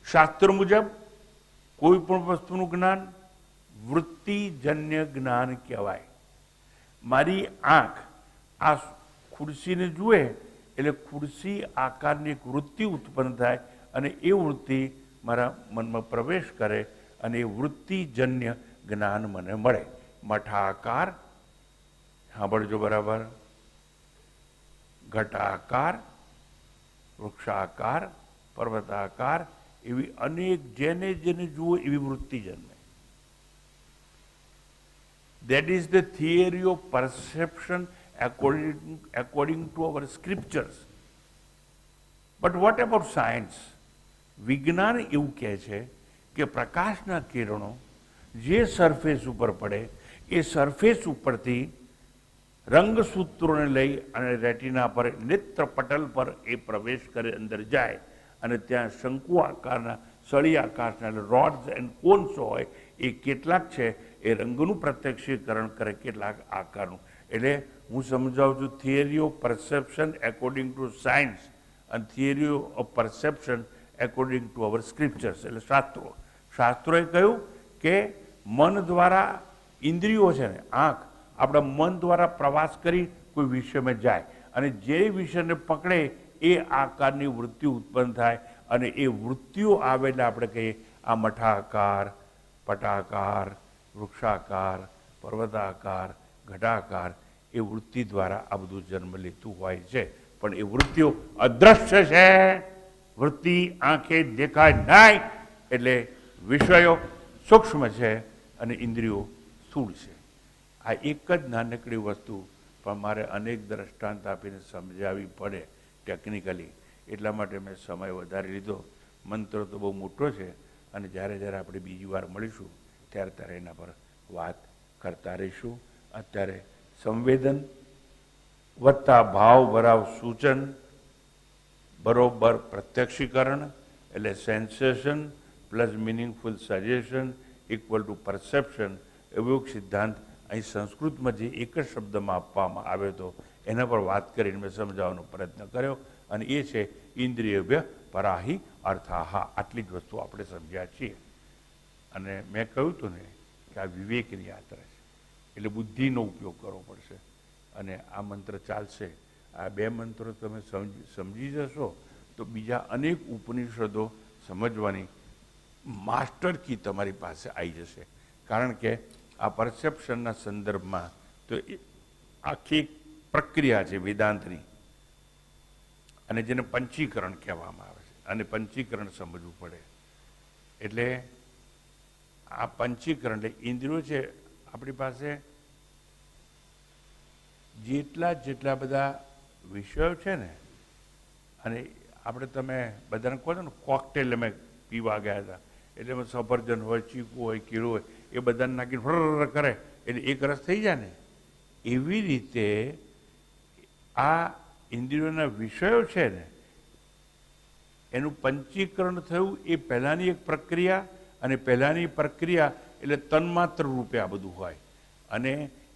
શાસ્ત્ર મુજબ કોઈ પણ વસ્તુનું જ્ઞાન વૃત્તિજન્ય જ્ઞાન કહેવાય. મારી આંખ આ ખુરશીને જુએ એટલે ખુરશી આકારની એક વૃત્તિ ઉત્પન્ન થાય અને એ વૃત્તિ મારા મનમાં પ્રવેશ કરે અને એ વૃત્તિજન્ય જ્ઞાન મને મળે. મઠાકાર, સાંભળજો બરાબર, ઘટાકાર, વૃક્ષાકાર, પર્વતાકાર, એવી અનેક જેને જેને જુઓ એવી વૃત્તિ જન્મે. That is the theory of perception according to our scriptures. But what about science? વિજ્ઞાન એવું કહે છે કે પ્રકાશના કિરણો જે સરફેસ ઉપર પડે એ સરફેસ ઉપરથી રંગસૂત્રોને લઈ અને રેટિના પર, નેત્ર પટલ પર એ પ્રવેશ કરે, અંદર જાય અને ત્યાં શંકુ આકારના, સળી આકારના રોડ્સ એન્ડ કોન્સ હોય. એ કેટલાક છે એ રંગનું પ્રત્યક્ષીકરણ કરે, કેટલાક આકારનું. એટલે હું સમજાવું છું, theory of perception according to science અને theory of perception according to our scriptures, એટલે શાસ્ત્રો. શાસ્ત્રોએ કહ્યું કે મન દ્વારા ઇન્દ્રિયો છે ને, આંખ આપણા મન દ્વારા પ્રવાસ કરી કોઈ વિષયમાં જાય અને જે વિષયને પકડે એ આકારની વૃત્તિ ઉત્પન્ન થાય અને એ વૃત્તિઓ આવે એટલે આપણે કહીએ આ મઠાકાર, પટાકાર, વૃક્ષાકાર, પર્વતાકાર, ઘટાકાર, એ વૃત્તિ દ્વારા આ બધું જન્મ લેતું હોય છે. પણ એ વૃત્તિઓ અદ્રશ્ય છે. વૃત્તિ આંખે દેખાય નહીં. એટલે વિષયો સૂક્ષ્મ છે અને ઇન્દ્રિયો સ્થૂળ છે. આ એક જ નાનકડી વસ્તુ પણ મારે અનેક દ્રષ્ટાંત આપીને સમજાવવી પડે ટેકનિકલી. એટલા માટે મેં સમય વધારી લીધો. મંત્ર તો બહુ મોટો છે અને જ્યારે જ્યારે આપણે બીજી વાર મળીશું ત્યારે ત્યારે એના પર વાત કરતા રહીશું. અત્યારે સંવેદન વત્તા ભાવ ભરાવ સૂચન બરોબર પ્રત્યક્ષીકરણ એટલે sensation plus meaningful suggestion equal to perception એવો એક સિદ્ધાંત અહીં સંસ્કૃતમાં જે એક જ શબ્દમાં આપવામાં આવ્યો હતો એના પર વાત કરીને મેં સમજાવવાનો પ્રયત્ન કર્યો અને એ છે ઇન્દ્રિયભ્ય પરાહી અર્થાહા. આટલી જ વસ્તુ આપણે સમજ્યા છીએ. અને મેં કહ્યું હતું ને કે આ વિવેકની યાત્રા છે એટલે બુદ્ધિનો ઉપયોગ કરવો પડશે અને આ મંત્ર ચાલશે. આ બે મંત્રો તમે સમજી જશો તો બીજા અનેક ઉપનિષદો સમજવાની માસ્ટર કી તમારી પાસે આવી જશે. કારણ કે આ પરસેપ્શનના સંદર્ભમાં તો આખી પ્રક્રિયા છે વેદાંતની અને જેને પંચીકરણ કહેવામાં આવે છે અને પંચીકરણ સમજવું પડે. એટલે આ પંચીકરણ એટલે ઇન્દ્રિયો છે આપણી પાસે જેટલા બધા વિષયો છે ને અને આપણે તમે બધાને કહો છો ને કોકટેલ અમે પીવા ગયા હતા એટલે એમાં સફરજન હોય ચીકુ હોય કીડું હોય એ બધાને નાખીને ફર કરે એટલે એક રસ થઈ જાય ને એવી રીતે આ ઇન્દ્રિયોના વિષયો છે ને એનું પંચીકરણ થયું એ પહેલાંની એક પ્રક્રિયા અને પહેલાંની પ્રક્રિયા એટલે તન્માત્ર રૂપે આ બધું હોય અને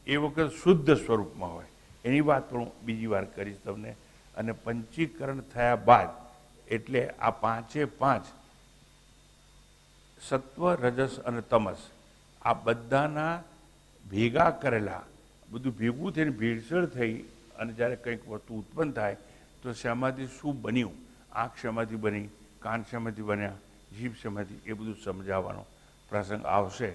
એ વખત શુદ્ધ સ્વરૂપમાં હોય. એની વાત પણ હું બીજી વાર કરીશ તમને. અને પંચીકરણ થયા બાદ એટલે આ પાંચે પાંચ સત્વ રજસ અને તમસ આ બધાના ભેગા કરેલા બધું ભેગું થઈને ભેળસેળ થઈ અને જ્યારે કંઈક વસ્તુ ઉત્પન્ન થાય તો શેમાંથી શું બન્યું, આંખ શેમાંથી બની, કાન શેમાંથી બન્યા, જીભ શેમાંથી, એ બધું સમજાવવાનો પ્રસંગ આવશે.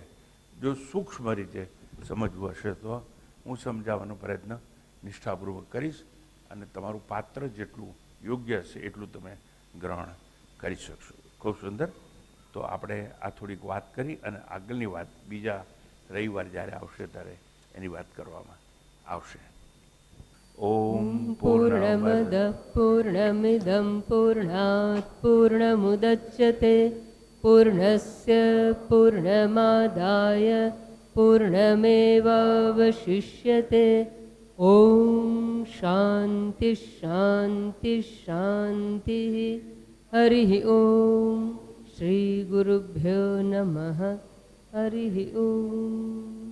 જો સૂક્ષ્મ રીતે સમજવું હશે તો હું સમજાવવાનો પ્રયત્ન નિષ્ઠાપૂર્વક કરીશ અને તમારું પાત્ર જેટલું યોગ્ય હશે એટલું તમે ગ્રહણ કરી શકશો. ખૂબ સુંદર. તો આપણે આ થોડીક વાત કરી અને આગળની વાત બીજા રવિવાર જ્યારે આવશે ત્યારે એની વાત કરવામાં આવશે. ઓમ પૂર્ણમદ પૂર્ણમિદં પૂર્ણાત પૂર્ણમુદચ્યતે પૂર્ણસ્ય પૂર્ણમાદાય પૂર્ણમેવાવશિષ્યતે. ઓમ શાંતિ શાંતિ શાંતિ. હરિ ઓમ. શ્રી ગુરુભ્યો નમઃ. હરિ ઓમ.